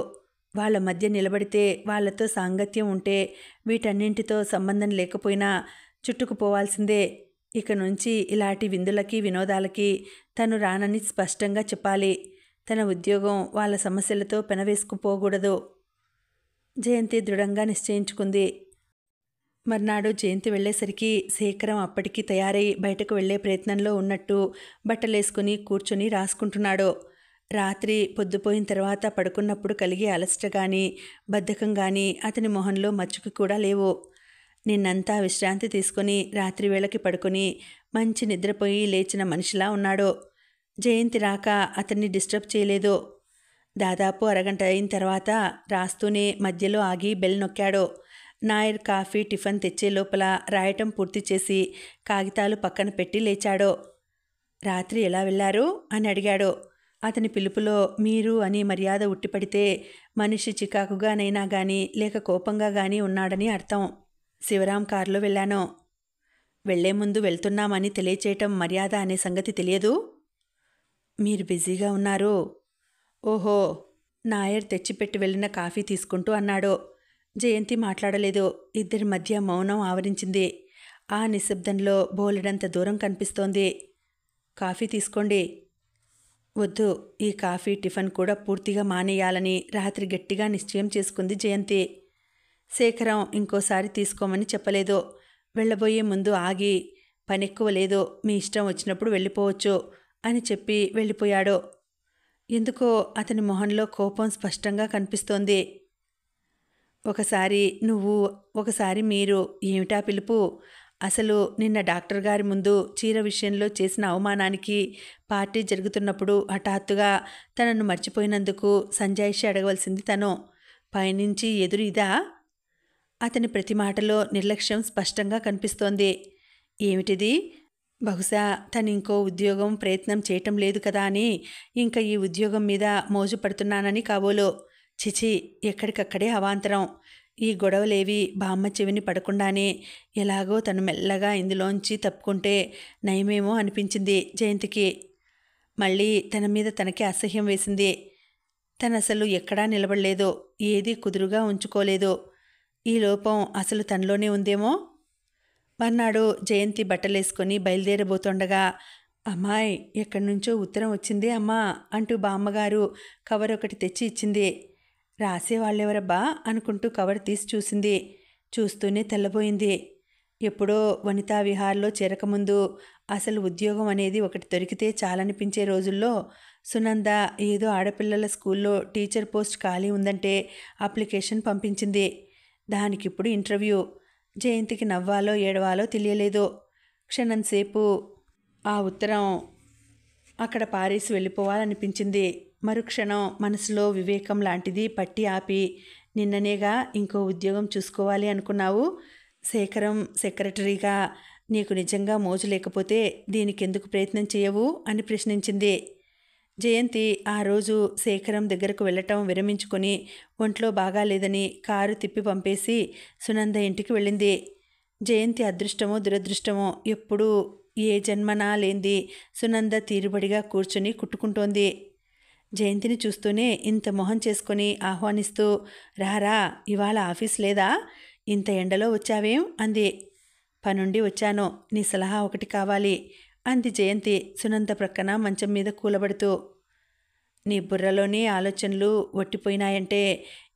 వాళ్ళ మధ్య నిలబడితే, వాళ్లతో సాంగత్యం ఉంటే, వీటన్నింటితో సంబంధం లేకపోయినా చుట్టుకుపోవాల్సిందే. ఇక నుంచి ఇలాంటి విందులకి వినోదాలకి తను రానని స్పష్టంగా చెప్పాలి. తన ఉద్యోగం వాళ్ళ సమస్యలతో పెనవేసుకుపోకూడదు. జయంతి దృఢంగా నిశ్చయించుకుంది. మర్నాడు జయంతి వెళ్లేసరికి శేఖరం అప్పటికి తయారై బయటకు వెళ్లే ప్రయత్నంలో ఉన్నట్టు బట్టలేసుకుని కూర్చొని రాసుకుంటున్నాడు. రాత్రి పొద్దుపోయిన తర్వాత పడుకున్నప్పుడు కలిగే అలసట గాని బద్ధకం గాని అతని మొహంలో మచ్చుకు కూడా లేవు. నిన్నంతా విశ్రాంతి తీసుకుని రాత్రి వేళకి పడుకొని మంచి నిద్రపోయి లేచిన మనిషిలా ఉన్నాడు. జయంతి రాక అతన్ని డిస్టర్బ్ చేయలేదు. దాదాపు అరగంట అయిన తర్వాత రాస్తూనే మధ్యలో ఆగి బెల్ నొక్కాడు. నాయర్ కాఫీ టిఫిన్ తెచ్చే లోపల రాయటం పూర్తి చేసి కాగితాలు పక్కన పెట్టి లేచాడు. రాత్రి ఎలా వెళ్ళారు అని అడిగాడు. అతని పిలుపులో మీరు అని మర్యాద ఉట్టిపడితే మనిషి చికాకుగానైనా గాని లేక కోపంగా గాని ఉన్నాడని అర్థం. శివరాం కారులో వెళ్ళాను. వెళ్లే ముందు వెళ్తున్నామని తెలియచేయటం మర్యాద అనే సంగతి తెలియదు. మీరు బిజీగా ఉన్నారు. ఓహో, నాయర్ తెచ్చిపెట్టి వెళ్ళిన కాఫీ తీసుకుంటూ అన్నాడు. జయంతి మాట్లాడలేదు. ఇద్దరి మధ్య మౌనం ఆవరించింది. ఆ నిశ్శబ్దంలో బోలెడంత దూరం కనిపిస్తోంది. కాఫీ తీసుకోండి. వద్దు, ఈ కాఫీ టిఫిన్ కూడా పూర్తిగా మానేయాలని రాత్రి గట్టిగా నిశ్చయం చేసుకుంది జయంతి. శేఖరం ఇంకోసారి తీసుకోమని చెప్పలేదు. వెళ్ళబోయే ముందు ఆగి, పనెక్కువ లేదు, మీ ఇష్టం వచ్చినప్పుడు వెళ్ళిపోవచ్చు అని చెప్పి వెళ్ళిపోయాడు. ఎందుకో అతని మొహంలో కోపం స్పష్టంగా కనిపిస్తోంది. ఒకసారి నువ్వు, ఒకసారి మీరు, ఏమిటా పిలుపు? అసలు నిన్న డాక్టర్ గారి ముందు చీర విషయంలో చేసిన అవమానానికి పార్టీ జరుగుతున్నప్పుడు హఠాత్తుగా తనను మర్చిపోయినందుకు సంజాయిషి అడగవలసింది తను. పైనుంచి ఎదురు ఇదా? అతని ప్రతి మాటలో నిర్లక్ష్యం స్పష్టంగా కనిపిస్తోంది. ఏమిటిది? బహుశా తను ఇంకో ఉద్యోగం ప్రయత్నం చేయటం లేదు కదా అని, ఇంకా ఈ ఉద్యోగం మీద మోజు పడుతున్నానని కాబోలు. చిచి, ఎక్కడికక్కడే అవాంతరం. ఈ గొడవలేవి బామ్మ చెవిని పడకుండానే ఎలాగో తను మెల్లగా ఇందులోంచి తప్పుకుంటే నయమేమో అనిపించింది జయంతికి. మళ్ళీ తన మీద తనకే అసహ్యం వేసింది. తనసలు ఎక్కడా నిలబడలేదు, ఏదీ కుదురుగా ఉంచుకోలేదు. ఈ లోపం అసలు తనలోనే ఉందేమో. మర్నాడు జయంతి బట్టలేసుకొని బయలుదేరబోతుండగా, అమ్మాయి, ఎక్కడి నుంచో ఉత్తరం వచ్చిందే అమ్మా అంటూ బామ్మగారు కవర్ ఒకటి తెచ్చి ఇచ్చింది. రాసేవాళ్ళెవరబ్బా అనుకుంటూ కవర్ తీసి చూసింది. చూస్తూనే తెల్లబోయింది. ఎప్పుడో వనితా విహార్లో చేరకముందు అసలు ఉద్యోగం అనేది ఒకటి దొరికితే చాలనిపించే రోజుల్లో సునంద ఏదో ఆడపిల్లల స్కూల్లో టీచర్ పోస్ట్ ఖాళీ ఉందంటే అప్లికేషన్ పంపించింది. దానికిప్పుడు ఇంటర్వ్యూ. జయంతికి నవ్వాలో ఏడవాలో తెలియలేదు. క్షణంసేపు ఆ ఉత్తరం అక్కడ పారేసి వెళ్ళిపోవాలనిపించింది. మరుక్షణం మనసులో వివేకం లాంటిది పట్టి ఆపి, నిన్ననేగా ఇంకో ఉద్యోగం చూసుకోవాలి అనుకున్నావు. శేఖరం సెక్రటరీగా నీకు నిజంగా మోజు లేకపోతే దీనికెందుకు ప్రయత్నం చేయవు అని ప్రశ్నించింది. జయంతి ఆ రోజు శేఖరం దగ్గరకు వెళ్ళటం విరమించుకొని ఒంట్లో బాగాలేదని కారు తిప్పి పంపేసి సునంద ఇంటికి వెళ్ళింది. జయంతి అదృష్టమో దురదృష్టమో ఎప్పుడూ ఏ జన్మనా లేంది సునంద తీరుబడిగా కూర్చుని కుట్టుకుంటోంది. జయంతిని చూస్తూనే ఇంత మొహం చేసుకొని ఆహ్వానిస్తూ, రారా, ఇవాళ ఆఫీస్ లేదా? ఇంత ఎండలో వచ్చావేం అంది. పనుండి వచ్చాను, నీ సలహా ఒకటి కావాలి అంది జయంతి సునంద ప్రక్కన మంచం మీద కూలబడుతూ. నీ బుర్రలోని ఆలోచనలు ఒట్టిపోయినాయంటే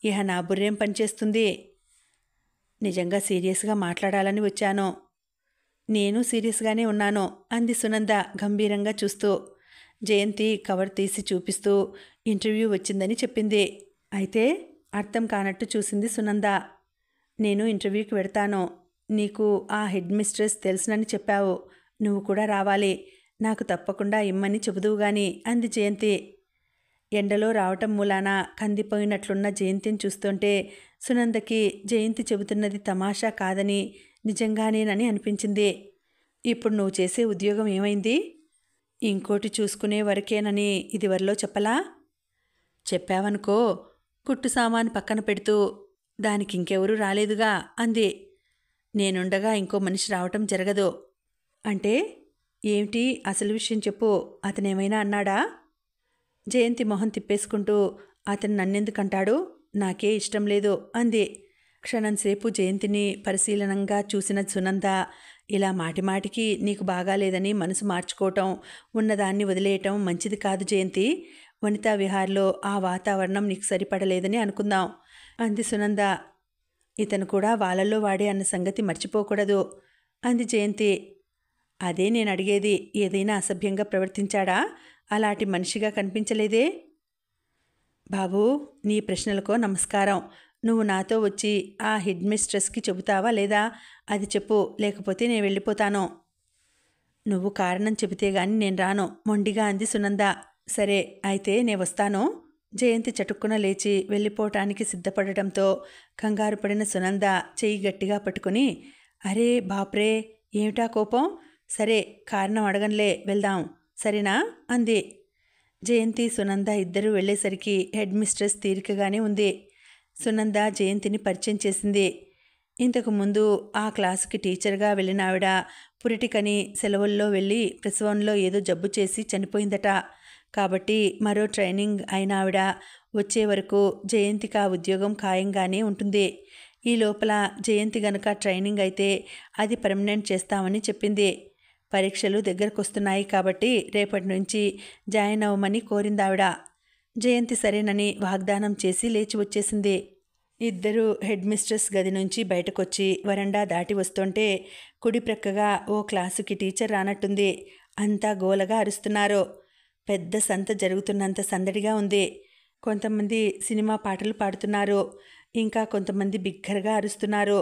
ఇహ నా బుర్రేం పనిచేస్తుంది? నిజంగా సీరియస్గా మాట్లాడాలని వచ్చాను. నేను సీరియస్గానే ఉన్నాను అంది సునంద గంభీరంగా చూస్తూ. జయంతి కవర్ తీసి చూపిస్తూ ఇంటర్వ్యూ వచ్చిందని చెప్పింది. అయితే అర్థం కానట్టు చూసింది సునంద. నేను ఇంటర్వ్యూకి వెడతాను. నీకు ఆ హెడ్ మిస్ట్రెస్ తెలుసునని చెప్పావు. నువ్వు కూడా రావాలి. నాకు తప్పకుండా ఇమ్మని చెబుదువు గాని అంది జయంతి. ఎండలో రావటం మూలాన కందిపోయినట్లున్న జయంతిని చూస్తుంటే సునందకి జయంతి చెబుతున్నది తమాషా కాదని నిజంగానేనని అనిపించింది. ఇప్పుడు నువ్వు చేసే ఉద్యోగం ఏమైంది? ఇంకోటి చూసుకునే వరకేనని ఇదివరలో చెప్పలా? చెప్పావనుకో, కుట్టు సామాను పక్కన పెడుతూ దానికి ఇంకెవరూ రాలేదుగా అంది. నేనుండగా ఇంకో మనిషి రావటం జరగదు. అంటే ఏమిటి అసలు విషయం చెప్పు. అతనేమైనా అన్నాడా? జయంతి మొహం తిప్పేసుకుంటూ అతను నన్నెందుకంటాడు? నాకే ఇష్టం లేదు అంది. క్షణంసేపు జయంతిని పరిశీలనంగా చూసిన సునంద, ఇలా మాటిమాటికి నీకు బాగాలేదని మనసు మార్చుకోవటం, ఉన్నదాన్ని వదిలేయటం మంచిది కాదు జయంతి. వనితా విహార్లో ఆ వాతావరణం నీకు సరిపడలేదని అనుకుందాం అంది సునంద. ఇతను కూడా వాళ్ళల్లో వాడే అన్న సంగతి మర్చిపోకూడదు అంది జయంతి. అదే నేను అడిగేది. ఏదైనా అసభ్యంగా ప్రవర్తించాడా? అలాంటి మనిషిగా కనిపించలేదే. బాబూ, నీ ప్రశ్నలకో నమస్కారం. నువ్వు నాతో వచ్చి ఆ హెడ్ మిస్ట్రెస్కి చెబుతావా లేదా? అది చెప్పు, లేకపోతే నేను వెళ్ళిపోతాను. నువ్వు కారణం చెబితే గాని నేను రాను మొండిగా అంది సునంద. సరే అయితే నే వస్తాను. జయంతి చటుక్కున లేచి వెళ్ళిపోవటానికి సిద్ధపడటంతో కంగారు పడిన సునంద చెయ్యి గట్టిగా పట్టుకుని, అరే బాప్రే, ఏమిటా కోపం? సరే కారణం అడగంలే, వెళ్దాం సరేనా అంది. జయంతి సునంద ఇద్దరూ వెళ్ళేసరికి హెడ్ మిస్ట్రెస్ తీరికగానే ఉంది. సునంద జయంతిని పరిచయం చేసింది. ఇంతకుముందు ఆ క్లాసుకి టీచర్గా వెళ్ళిన ఆవిడ పురిటికని సెలవుల్లో వెళ్ళి ప్రసవంలో ఏదో జబ్బు చేసి చనిపోయిందట. కాబట్టి మరో ట్రైనింగ్ అయిన ఆవిడ వచ్చే వరకు జయంతికి ఆ ఉద్యోగం ఖాయంగానే ఉంటుంది. ఈ లోపల జయంతి గనక ట్రైనింగ్ అయితే అది పర్మనెంట్ చేస్తామని చెప్పింది. పరీక్షలు దగ్గరకొస్తున్నాయి కాబట్టి రేపటి నుంచి జాయిన్ అవ్వమని కోరిందావిడ. జయంతి సరేనని వాగ్దానం చేసి లేచి వచ్చేసింది. ఇద్దరూ హెడ్ మిస్ట్రెస్ గది నుంచి బయటకొచ్చి వరండా దాటి వస్తుంటే కుడి ప్రక్కగా ఓ క్లాసుకి టీచర్ రానట్టుంది. అంతా గోలగా అరుస్తున్నారు. పెద్ద సంత జరుగుతున్నంత సందడిగా ఉంది. కొంతమంది సినిమా పాటలు పాడుతున్నారు. ఇంకా కొంతమంది బిగ్గరగా అరుస్తున్నారు.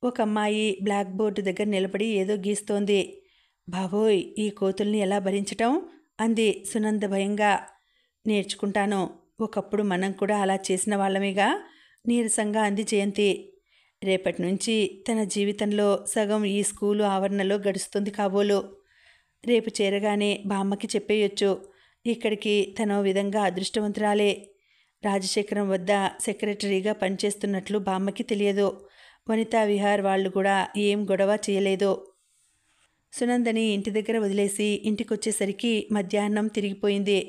ఒక అమ్మాయి బ్లాక్ బోర్డు దగ్గర నిలబడి ఏదో గీస్తోంది. బాబోయ్, ఈ కోతుల్ని ఎలా భరించటం అంది సునంద భయంగా. నేర్చుకుంటాను. ఒకప్పుడు మనం కూడా అలా చేసిన వాళ్ళమేగా నీరసంగా అంది జయంతి. రేపటి నుంచి తన జీవితంలో సగం ఈ స్కూలు ఆవరణలో గడుస్తుంది కాబోలు. రేపు చేరగానే బామ్మకి చెప్పేయొచ్చు. ఇక్కడికి తనో విధంగా అదృష్టవంతురాలే. రాజశేఖరం వద్ద సెక్రటరీగా పనిచేస్తున్నట్లు బామ్మకి తెలియదు. వనితా విహార్ వాళ్ళు కూడా ఏం గొడవ చేయలేదు. సునందని ఇంటి దగ్గర వదిలేసి ఇంటికొచ్చేసరికి మధ్యాహ్నం తిరిగిపోయింది.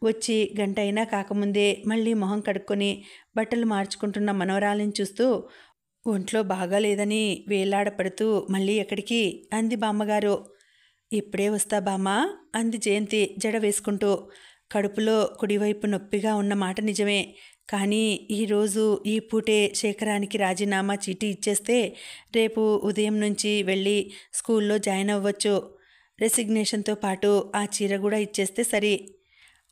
వచ్చి గంట అయినా కాకముందే మళ్ళీ మొహం కడుక్కొని బట్టలు మార్చుకుంటున్న మనవరాలిని చూస్తూ ఒంట్లో బాగాలేదని వేలాడపడుతూ మళ్ళీ ఎక్కడికి అంది బామ్మగారు. ఇప్పుడే వస్తా బామ్మ అంది జయంతి జడ వేసుకుంటూ. కడుపులో కుడివైపు నొప్పిగా ఉన్న మాట నిజమే. కానీ ఈరోజు ఈ పూటే శేఖరానికి రాజీనామా చీటీ ఇచ్చేస్తే రేపు ఉదయం నుంచి వెళ్ళి స్కూల్లో జాయిన్ అవ్వచ్చు. రెసిగ్నేషన్తో పాటు ఆ చీర కూడా ఇచ్చేస్తే సరి.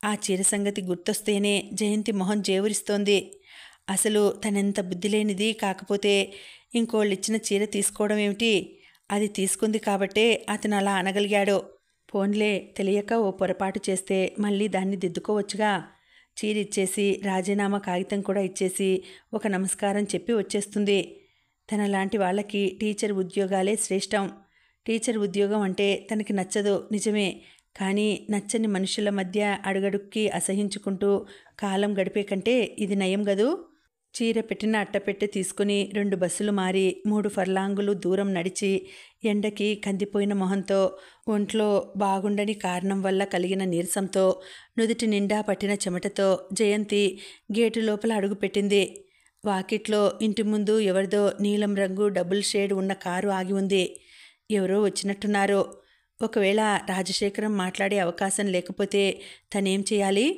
ఆ చీర సంగతి గుర్తొస్తేనే జయంతి మొహం జేవురిస్తోంది. అసలు తనెంత బుద్ధిలేనిది. కాకపోతే ఇంకోళ్ళిచ్చిన చీర తీసుకోవడం ఏమిటి? అది తీసుకుంది కాబట్టే అతను అలా అనగలిగాడు. పోన్లే, తెలియక ఓ పొరపాటు చేస్తే మళ్ళీ దాన్ని దిద్దుకోవచ్చుగా. చీర ఇచ్చేసి రాజీనామా కాగితం కూడా ఇచ్చేసి ఒక నమస్కారం చెప్పి వచ్చేస్తుంది. తనలాంటి వాళ్ళకి టీచర్ ఉద్యోగాలే శ్రేష్టం. టీచర్ ఉద్యోగం అంటే తనకి నచ్చదు నిజమే. కానీ నచ్చని మనుషుల మధ్య అడుగడుక్కి అసహించుకుంటూ కాలం గడిపే కంటే ఇది నయం గదూ. చీర పెట్టిన అట్టపెట్టె తీసుకుని 2 బస్సులు మారి 3 ఫర్లాంగులు దూరం నడిచి ఎండకి కందిపోయిన మొహంతో, ఒంట్లో బాగుండని కారణం వల్ల కలిగిన నీరసంతో, నుదుటి నిండా పట్టిన చెమటతో జయంతి గేటు లోపల అడుగుపెట్టింది. వాకిట్లో ఇంటి ముందు ఎవరిదో నీలం రంగు డబుల్ షేడ్ ఉన్న కారు ఆగి ఉంది. ఎవరో వచ్చినట్టున్నారు. ఒకవేళ రాజశేఖరం మాట్లాడే అవకాశం లేకపోతే తనేం చేయాలి?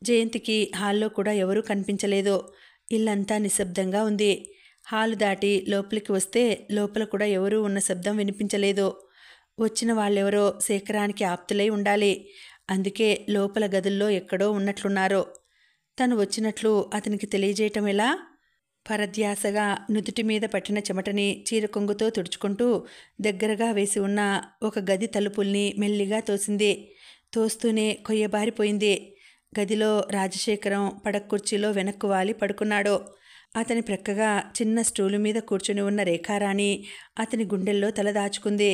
జయంతికి హాల్లో కూడా ఎవరూ కనిపించలేదు. ఇల్లంతా నిశ్శబ్దంగా ఉంది. హాలు దాటి లోపలికి వస్తే లోపల కూడా ఎవరూ ఉన్న శబ్దం వినిపించలేదు. వచ్చిన వాళ్ళెవరో శేఖరానికి ఆప్తులై ఉండాలి. అందుకే లోపల గదుల్లో ఎక్కడో ఉన్నట్లున్నారు. తను వచ్చినట్లు అతనికి తెలియజేయటం ఎలా? పరధ్యాసగా నుదుటి మీద పట్టిన చెమటని చీరకొంగుతో తుడుచుకుంటూ దగ్గరగా వేసి ఉన్న ఒక గది తలుపుల్ని మెల్లిగా తోసింది. తోస్తూనే కొయ్యబారిపోయింది. గదిలో రాజశేఖరం పడక్కుర్చీలో వెనక్కు వాలి పడుకున్నాడు. అతని ప్రక్కగా చిన్న స్టూలు మీద కూర్చుని ఉన్న రేఖారాణి అతని గుండెల్లో తలదాచుకుంది.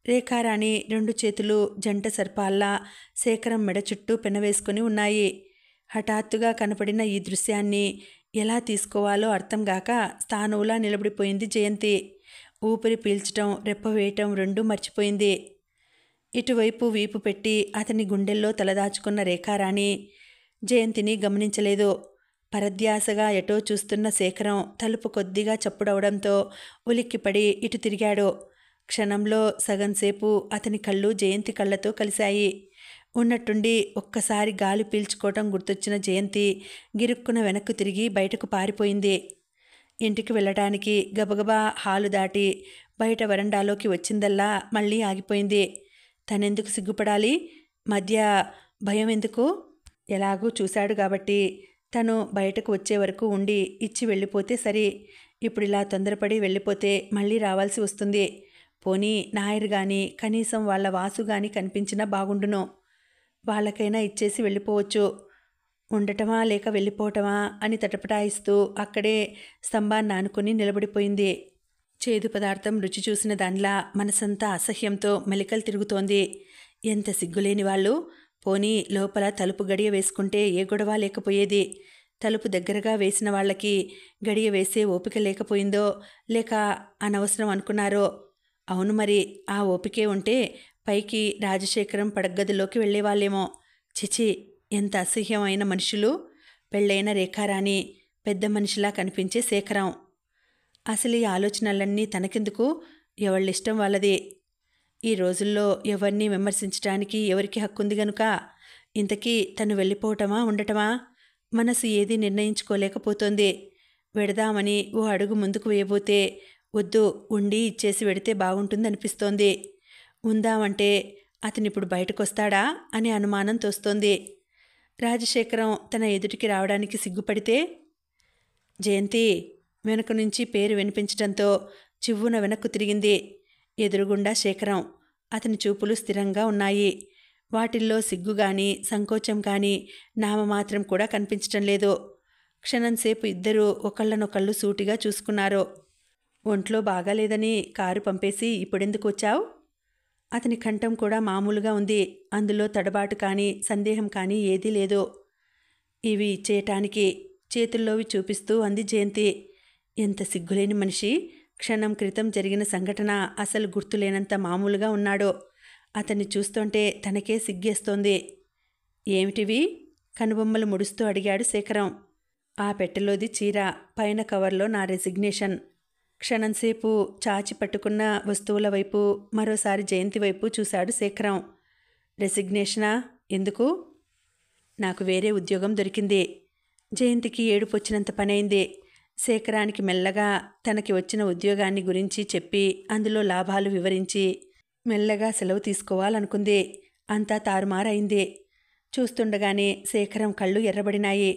రేఖారాణి 2 చేతులు జంట సర్పాల్లా శేఖరం మెడ చుట్టూ పెనవేసుకుని ఉన్నాయి. హఠాత్తుగా కనపడిన ఈ దృశ్యాన్ని ఎలా తీసుకోవాలో అర్థంగాక స్థానువులా నిలబడిపోయింది జయంతి. ఊపిరి పీల్చటం రెప్పవేయటం రెండూ మర్చిపోయింది. ఇటువైపు వీపు పెట్టి అతని గుండెల్లో తలదాచుకున్న రేఖారాణి జయంతిని గమనించలేదు. పరధ్యాసగా ఎటో చూస్తున్న శేఖరం తలుపు కొద్దిగా చప్పుడవడంతో ఉలిక్కిపడి ఇటు తిరిగాడు. క్షణంలో సగంసేపు అతని కళ్ళు జయంతి కళ్ళతో కలిశాయి. ఉన్నట్టుండి ఒక్కసారి గాలి పీల్చుకోవటం గుర్తొచ్చిన జయంతి గిరుక్కున వెనక్కు తిరిగి బయటకు పారిపోయింది. ఇంటికి వెళ్ళడానికి గబగబా హాలు దాటి బయట వరండాలోకి వచ్చిందల్లా మళ్ళీ ఆగిపోయింది. తనెందుకు సిగ్గుపడాలి? మధ్య భయం ఎందుకు? ఎలాగూ చూశాడు కాబట్టి తను బయటకు వచ్చే వరకు ఉండి ఇచ్చి వెళ్ళిపోతే సరి. ఇప్పుడు ఇలా తొందరపడి వెళ్ళిపోతే మళ్ళీ రావాల్సి వస్తుంది. పోనీ నాయర్ గాని కనీసం వాళ్ళ వాసు గాని కనిపించినా బాగుండును. వాళ్ళకైనా ఇచ్చేసి వెళ్ళిపోవచ్చు. ఉండటమా లేక వెళ్ళిపోవటమా అని తటపటాయిస్తూ అక్కడే స్తంభాన్ని ఆనుకుని నిలబడిపోయింది. చేదు పదార్థం రుచి చూసిన దానిలా మనసంతా అసహ్యంతో మెలికలు తిరుగుతోంది. ఎంత సిగ్గులేని వాళ్ళు! పోనీ లోపల తలుపు గడియ వేసుకుంటే ఏ గొడవ లేకపోయేది. తలుపు దగ్గరగా వేసిన వాళ్ళకి గడియ వేసే ఓపిక లేకపోయిందో లేక అనవసరం అనుకున్నారో. అవును మరి, ఆ ఓపికే ఉంటే పైకి రాజశేఖరం పడగదిలోకి వెళ్ళేవాళ్ళేమో. చిచి, ఎంత అసహ్యమైన మనుషులు! పెళ్ళైన రేఖారాణి, పెద్ద మనిషిలా కనిపించే శేఖరం. అసలు ఈ ఆలోచనలన్నీ తనకెందుకు? ఎవళ్ళిష్టం వాళ్ళది. ఈ రోజుల్లో ఎవరిని విమర్శించడానికి ఎవరికి హక్కుంది గనుక? ఇంతకీ తను వెళ్ళిపోవటమా ఉండటమా? మనసు ఏదీ నిర్ణయించుకోలేకపోతోంది. వెడదామని ఓ అడుగు ముందుకు వేయబోతే వద్దు, ఉండి ఇచ్చేసి వెడితే బాగుంటుందనిపిస్తోంది. ఉందామంటే అతనిప్పుడు బయటకొస్తాడా అని అనుమానం తోస్తోంది. రాజశేఖరం తన ఎదుటికి రావడానికి సిగ్గుపడితే, జయంతి వెనక నుంచి పేరు వినిపించటంతో చివ్వున వెనక్కు తిరిగింది. ఎదురుగుండా శేఖరం. అతని చూపులు స్థిరంగా ఉన్నాయి. వాటిల్లో సిగ్గుగాని సంకోచం కానీ నామమాత్రం కూడా కనిపించటం లేదు. క్షణంసేపు ఇద్దరూ ఒకళ్ళనొకళ్ళు సూటిగా చూసుకున్నారు. ఒంట్లో బాగాలేదని కారు పంపేసి ఇప్పుడెందుకు వచ్చావు? అతని కంఠం కూడా మామూలుగా ఉంది. అందులో తడబాటు కానీ సందేహం కానీ ఏదీ లేదు. ఇవి ఇచ్చేయటానికి చేతుల్లోవి చూపిస్తూ అంది జయంతి. ఎంత సిగ్గులేని మనిషి! క్షణం క్రితం జరిగిన సంఘటన అసలు గుర్తులేనంత మామూలుగా ఉన్నాడు. అతన్ని చూస్తుంటే తనకే సిగ్గేస్తోంది. ఏమిటివి? కనుబొమ్మలు ముడుస్తూ అడిగాడు శేఖరం. ఆ పెట్టెలోది చీర, పైన కవర్లో నా రెసిగ్నేషన్. క్షణంసేపు చాచి పట్టుకున్న వస్తువుల వైపు మరోసారి జయంతి వైపు చూశాడు శేఖరం. రెసిగ్నేషనా? ఎందుకు? నాకు వేరే ఉద్యోగం దొరికింది. జయంతికి ఏడుపొచ్చినంత పనైంది. శేఖరానికి మెల్లగా తనకి వచ్చిన ఉద్యోగాన్ని గురించి చెప్పి అందులో లాభాలు వివరించి మెల్లగా సెలవు తీసుకోవాలనుకుంది. అంతా తారుమారైంది. చూస్తుండగానే శేఖరం కళ్ళు ఎర్రబడినాయి.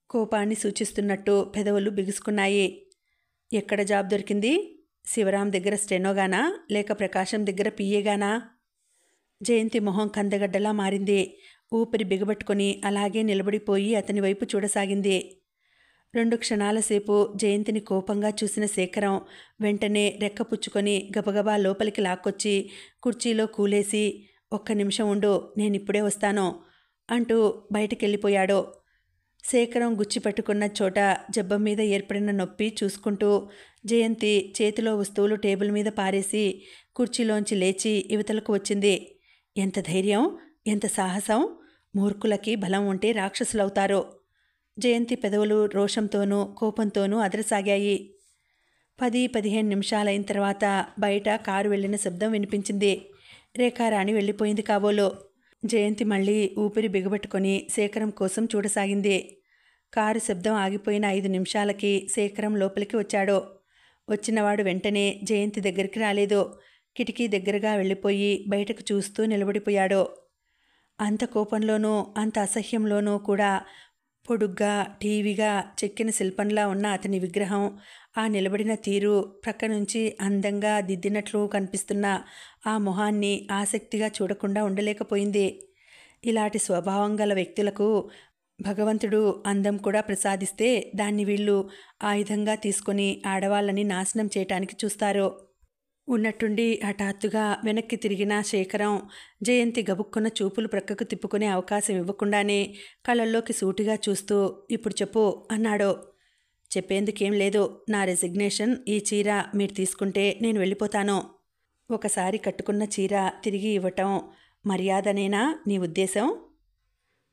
కోపాన్ని సూచిస్తున్నట్టు పెదవులు బిగుసుకున్నాయి. ఎక్కడ జాబ్ దొరికింది? శివరాం దగ్గర స్టెనోగానా లేక ప్రకాశం దగ్గర పిఏగానా? జయంతి మొహం కందగడ్డలా మారింది. ఊపిరి బిగబట్టుకొని అలాగే నిలబడిపోయి అతని వైపు చూడసాగింది. 2 క్షణాల సేపు జయంతిని కోపంగా చూసిన శేఖరం వెంటనే రెక్కపుచ్చుకొని గబగబా లోపలికి లాక్కొచ్చి కుర్చీలో కూలేసి, ఒక్క నిమిషం ఉండు, నేనిప్పుడే వస్తాను అంటూ బయటికెళ్ళిపోయాడు. శేఖరం గుచ్చిపట్టుకున్న చోట జబ్బం మీద ఏర్పడిన నొప్పి చూసుకుంటూ జయంతి చేతిలో వస్తువులు టేబుల్ మీద పారేసి కుర్చీలోంచి లేచి యువతలకు వచ్చింది. ఎంత ధైర్యం! ఎంత సాహసం! మూర్ఖులకి బలం ఉంటే రాక్షసులవుతారు. జయంతి పెదవులు రోషంతోనూ కోపంతోనూ అదరసాగాయి. 10-15 నిమిషాలైన తర్వాత బయట కారు వెళ్ళిన శబ్దం వినిపించింది. రేఖారాణి వెళ్ళిపోయింది కాబోలు. జయంతి మళ్ళీ ఊపిరి బిగబట్టుకొని శేఖరం కోసం చూడసాగింది. కారు శబ్దం ఆగిపోయిన 5 నిమిషాలకి శేఖరం లోపలికి వచ్చాడు. వచ్చినవాడు వెంటనే జయంతి దగ్గరికి రాలేదు. కిటికీ దగ్గరగా వెళ్ళిపోయి బయటకు చూస్తూ నిలబడిపోయాడు. అంత కోపంలోనూ అంత అసహ్యంలోనూ కూడా పొడుగ్గా టీవీగా చెక్కిన శిల్పంలా ఉన్న అతని విగ్రహం, ఆ నిలబడిన తీరు, ప్రక్క నుంచి అందంగా దిద్దినట్లు కనిపిస్తున్న ఆ మొహాన్ని ఆసక్తిగా చూడకుండా ఉండలేకపోయింది. ఇలాంటి స్వభావం గల వ్యక్తులకు భగవంతుడు అందం కూడా ప్రసాదిస్తే దాన్ని వీళ్ళు ఆయుధంగా తీసుకొని ఆడవాళ్ళని నాశనం చేయటానికి చూస్తారు. ఉన్నట్టుండి హఠాత్తుగా వెనక్కి తిరిగిన శేఖరం జయంతి గబుక్కున్న చూపులు ప్రక్కకు తిప్పుకునే అవకాశం ఇవ్వకుండానే కళ్ళల్లోకి సూటిగా చూస్తూ, ఇప్పుడు చెప్పు అన్నాడు. చెప్పేందుకేం లేదు. నా రెసిగ్నేషన్. ఈ చీర మీరు తీసుకుంటే నేను వెళ్ళిపోతాను. ఒకసారి కట్టుకున్న చీర తిరిగి ఇవ్వటం మర్యాదనేనా నీ ఉద్దేశం?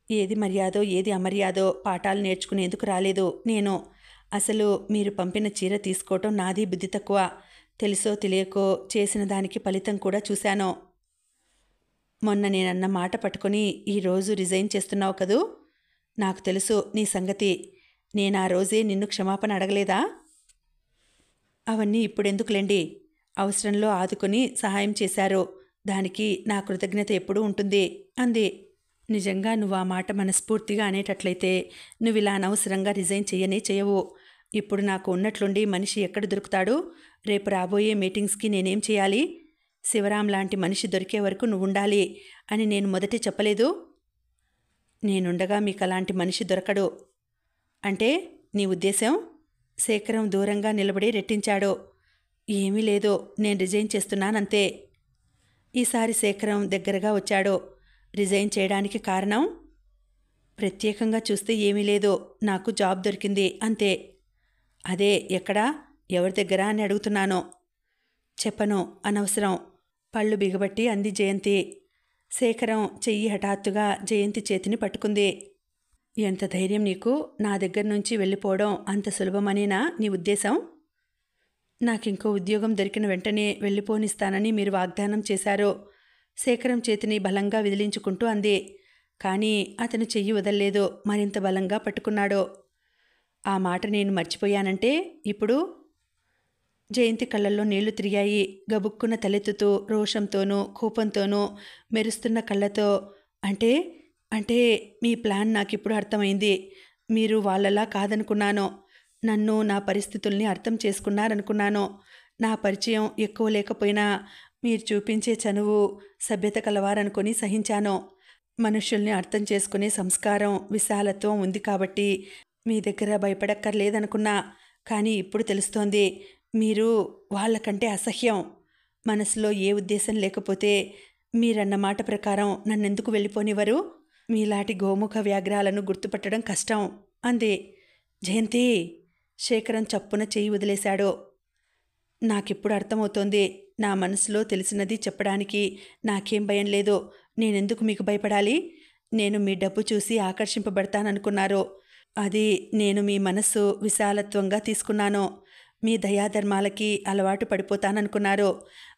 ఏది మర్యాదో ఏది అమర్యాదో పాఠాలు నేర్చుకునేందుకు రాలేదు నేను. అసలు మీరు పంపిన చీర తీసుకోవటం నాది బుద్ధి తక్కువ. తెలుసో తెలియకో చేసిన దానికి ఫలితం కూడా చూశాను. మొన్న నేనన్న మాట పట్టుకొని ఈరోజు రిజైన్ చేస్తున్నావు కదూ? నాకు తెలుసు నీ సంగతి. నేను ఆ రోజే నిన్ను క్షమాపణ అడగలేదా? అవన్నీ ఇప్పుడెందుకులేండి. అవసరంలో ఆదుకొని సహాయం చేశారు. దానికి నా కృతజ్ఞత ఎప్పుడూ ఉంటుంది అంది. నిజంగా నువ్వు ఆ మాట మనస్ఫూర్తిగా అనేటట్లయితే నువ్వు ఇలా అనవసరంగా రిజైన్ చేయవు. ఇప్పుడు నాకు ఉన్నట్లుండి మనిషి ఎక్కడ దొరుకుతాడు? రేపు రాబోయే మీటింగ్స్కి నేనేం చేయాలి? శివరాం లాంటి మనిషి దొరికే వరకు నువ్వుండాలి అని నేను మొదటే చెప్పలేదు? నేనుండగా మీకు అలాంటి మనిషి దొరకడు అంటే నీ ఉద్దేశం? శేఖరం దూరంగా నిలబడి రెట్టించాడు. ఏమీ లేదు, నేను రిజైన్ చేస్తున్నానంతే. ఈసారి శేఖరం దగ్గరగా వచ్చాడు. రిజైన్ చేయడానికి కారణం? ప్రత్యేకంగా చూస్తే ఏమీ లేదు. నాకు జాబ్ దొరికింది అంతే. అదే ఎక్కడా, ఎవరి దగ్గర అని అడుగుతున్నాను. చెప్పను, అనవసరం. పళ్ళు బిగబట్టి అంది జయంతి. శేఖరం చెయ్యి హఠాత్తుగా జయంతి చేతిని పట్టుకుంది. ఎంత ధైర్యం నీకు? నా దగ్గర నుంచి వెళ్ళిపోవడం అంత సులభమనేనా నీ ఉద్దేశం? నాకింకో ఉద్యోగం దొరికిన వెంటనే వెళ్ళిపోనిస్తానని మీరు వాగ్దానం చేశారు. శేఖరం చేతిని బలంగా విదిలించుకుంటూ అంది. కానీ అతను చెయ్యి వదల్లేదు. మరింత బలంగా పట్టుకున్నాడు. ఆ మాట నేను మర్చిపోయానంటే ఇప్పుడు? జయంతి కళ్ళల్లో నీళ్లు తిరిగాయి. గబుక్కున తలెత్తుతూ రోషంతోనూ కోపంతోనూ మెరుస్తున్న కళ్ళతో, అంటే మీ ప్లాన్ నాకిప్పుడు అర్థమైంది. మీరు వాళ్ళలా కాదనుకున్నాను. నన్ను, నా పరిస్థితుల్ని అర్థం చేసుకున్నారనుకున్నాను. నా పరిచయం ఎక్కువ లేకపోయినా మీరు చూపించే చనువు, సభ్యత కలవారనుకొని సహించాను. మనుషుల్ని అర్థం చేసుకునే సంస్కారం, విశాలత్వం ఉంది కాబట్టి మీ దగ్గర భయపడక్కర్లేదనుకున్నా. కానీ ఇప్పుడు తెలుస్తోంది, మీరు వాళ్ళకంటే అసహ్యం. మనసులో ఏ ఉద్దేశం లేకపోతే మీరన్న మాట ప్రకారం నన్నెందుకు వెళ్ళిపోనివ్వరు? మీలాంటి గోముఖ వ్యాఘ్రాలను గుర్తుపట్టడం కష్టం అంది. జయంతి! శేఖరం చప్పున చెయ్యి వదిలేశాడు. నాకిప్పుడు అర్థమవుతోంది. నా మనసులో తెలిసినది చెప్పడానికి నాకేం భయం లేదు. నేనెందుకు మీకు భయపడాలి? నేను మీ డబ్బు చూసి ఆకర్షింపబడతాననుకున్నారు. అది నేను మీ మనస్సు విశాలత్వంగా తీసుకున్నాను. మీ దయాధర్మాలకి అలవాటు పడిపోతాననుకున్నారు.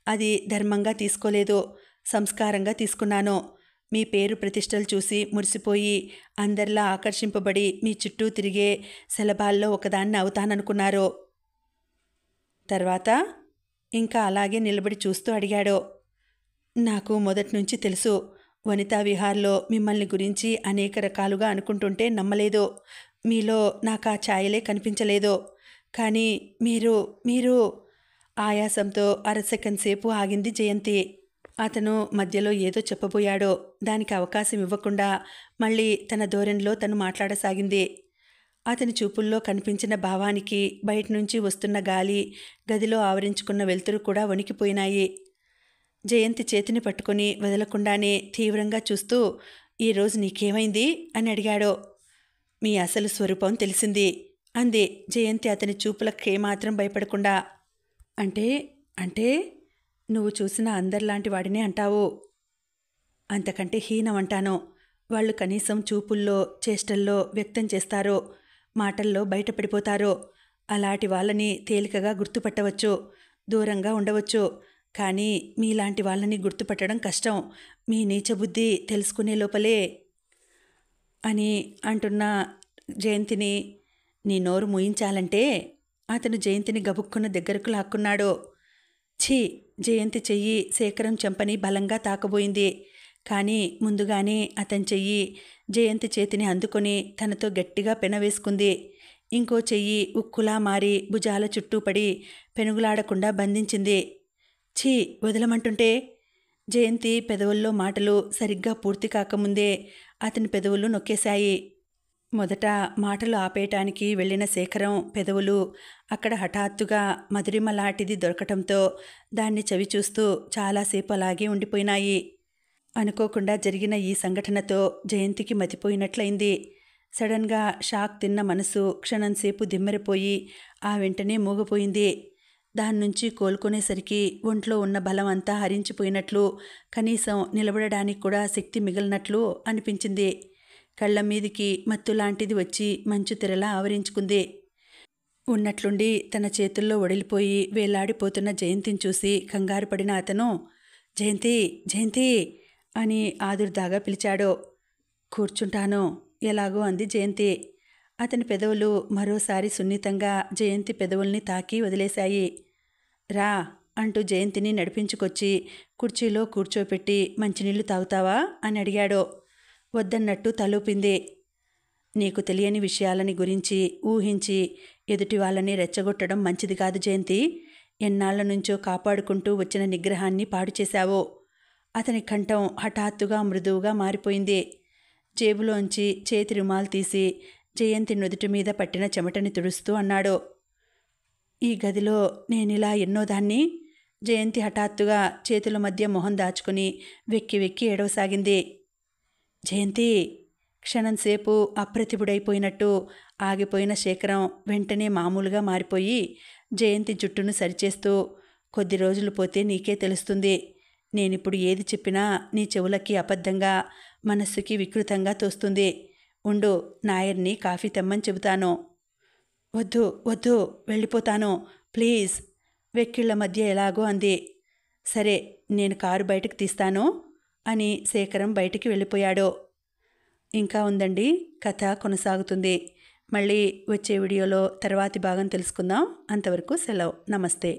అది ధర్మంగా తీసుకోలేదు, సంస్కారంగా తీసుకున్నాను. మీ పేరు ప్రతిష్టలు చూసి మురిసిపోయి అందరిలా ఆకర్షింపబడి మీ చుట్టూ తిరిగే శలభాల్లో ఒకదాన్ని అవుతాననుకున్నారు. తర్వాత ఇంకా అలాగే నిలబడి చూస్తూ అడిగాడు. నాకు మొదట్నుంచి తెలుసు. వనితా విహార్లో మిమ్మల్ని గురించి అనేక రకాలుగా అనుకుంటుంటే నమ్మలేదు. మీలో నాకు ఆ ఛాయలే కనిపించలేదు. కానీ మీరు ఆయాసంతో అరసెకండ్ సేపు ఆగింది జయంతి. అతను మధ్యలో ఏదో చెప్పబోయాడు. దానికి అవకాశం ఇవ్వకుండా మళ్ళీ తన ధోరణిలో తను మాట్లాడసాగింది. అతని చూపుల్లో కనిపించిన భావానికి బయట నుంచి వస్తున్న గాలి, గదిలో ఆవరించుకున్న వెలుతురు కూడా వణికిపోయినాయి. జయంతి చేతిని పట్టుకొని వదలకుండానే తీవ్రంగా చూస్తూ, ఈరోజు నీకేమైంది అని అడిగాడు. మీ అసలు స్వరూపం తెలిసింది అంది జయంతి అతని చూపులకేమాత్రం భయపడకుండా. అంటే నువ్వు చూసిన అందరిలాంటి వాడినే అంటావు. అంతకంటే హీనమంటాను. వాళ్ళు కనీసం చూపుల్లో, చేష్టల్లో వ్యక్తం చేస్తారు, మాటల్లో బయటపడిపోతారు. అలాంటి వాళ్ళని తేలికగా గుర్తుపట్టవచ్చు, దూరంగా ఉండవచ్చు. కానీ మీలాంటి వాళ్ళని గుర్తుపట్టడం కష్టం. మీ నీచబుద్ధి తెలుసుకునే లోపలే అని అంటున్న జయంతిని నీ నోరు మూయించాలంటే అతను జయంతిని గబుక్కున దగ్గరకు లాక్కున్నాడు. ఛీ! జయంతి చెయ్యి శేఖరం చెంపని బలంగా తాకబోయింది. కానీ ముందుగానే అతని చెయ్యి జయంతి చేతిని అందుకొని తనతో గట్టిగా పెనవేసుకుంది. ఇంకో చెయ్యి ఉక్కులా మారి భుజాల చుట్టూ పడి పెనుగులాడకుండా బంధించింది. ఛీ! వదలమంటుంటే జయంతి పెదవుల్లో మాటలు సరిగ్గా పూర్తి కాకముందే అతని పెదవులు నొక్కేశాయి. మొదట మాటలు ఆపేయటానికి వెళ్ళిన శేఖరం పెదవులు అక్కడ హఠాత్తుగా మధురిమలాంటిది దొరకటంతో దాన్ని చవిచూస్తూ చాలాసేపు అలాగే ఉండిపోయినాయి. అనుకోకుండా జరిగిన ఈ సంఘటనతో జయంతికి మతిపోయినట్లయింది. సడన్గా షాక్ తిన్న మనసు క్షణంసేపు దిమ్మెరిపోయి ఆ వెంటనే మూగపోయింది. దాన్నుంచి కోలుకునేసరికి ఒంట్లో ఉన్న బలం అంతా హరించిపోయినట్లు, కనీసం నిలబడడానికి కూడా శక్తి మిగిలినట్లు అనిపించింది. కళ్ళ మీదికి మత్తులాంటిది వచ్చి మంచు తెరలా ఆవరించుకుంది. ఉన్నట్లుండి తన చేతుల్లో ఒడిలిపోయి వేలాడిపోతున్న జయంతిని చూసి కంగారు పడిన అతను జయంతి జయంతి అని ఆదుర్దాగా పిలిచాడు. కూర్చుంటాను ఎలాగో అంది జయంతి. అతని పెదవులు మరోసారి సున్నితంగా జయంతి పెదవుల్ని తాకి వదిలేశాయి. రా అంటూ జయంతిని నడిపించుకొచ్చి కుర్చీలో కూర్చోపెట్టి మంచినీళ్లు తాగుతావా అని అడిగాడు. వద్దన్నట్టు తలూపింది. నీకు తెలియని విషయాలని గురించి ఊహించి ఎదుటి వాళ్ళని రెచ్చగొట్టడం మంచిది కాదు జయంతి. ఎన్నాళ్ల నుంచో కాపాడుకుంటూ వచ్చిన నిగ్రహాన్ని పాడు చేశావు. అతని కంఠం హఠాత్తుగా మృదువుగా మారిపోయింది. జేబులోంచి చేతి రుమాలు తీసి జయంతి నుదుటి మీద పట్టిన చెమటని తుడుస్తూ అన్నాడు. ఈ గదిలో నేనిలా ఎన్నోదాన్ని. జయంతి హఠాత్తుగా చేతుల మధ్య మొహం దాచుకుని వెక్కి వెక్కి ఏడవసాగింది. జయంతి! క్షణంసేపు అప్రతిభుడైపోయినట్టు ఆగిపోయిన శేఖరం వెంటనే మామూలుగా మారిపోయి జయంతి జుట్టును సరిచేస్తూ కొద్ది రోజులు పోతే నీకే తెలుస్తుంది. నేనిప్పుడు ఏది చెప్పినా నీ చెవులకి అబద్ధంగా, మనస్సుకి వికృతంగా తోస్తుంది. ఉండు, నాయర్ని కాఫీ తెమ్మని చెబుతాను. వద్దు వద్దు, వెళ్ళిపోతాను ప్లీజ్. వెక్కిళ్ల మధ్య ఎలాగో అంది. సరే, నేను కారు బయటకు తీస్తాను అని శేఖరం బయటికి వెళ్ళిపోయాడు. ఇంకా ఉందండి, కథ కొనసాగుతుంది. మళ్ళీ వచ్చే వీడియోలో తర్వాతి భాగం తెలుసుకుందాం. అంతవరకు సెలవు. నమస్తే.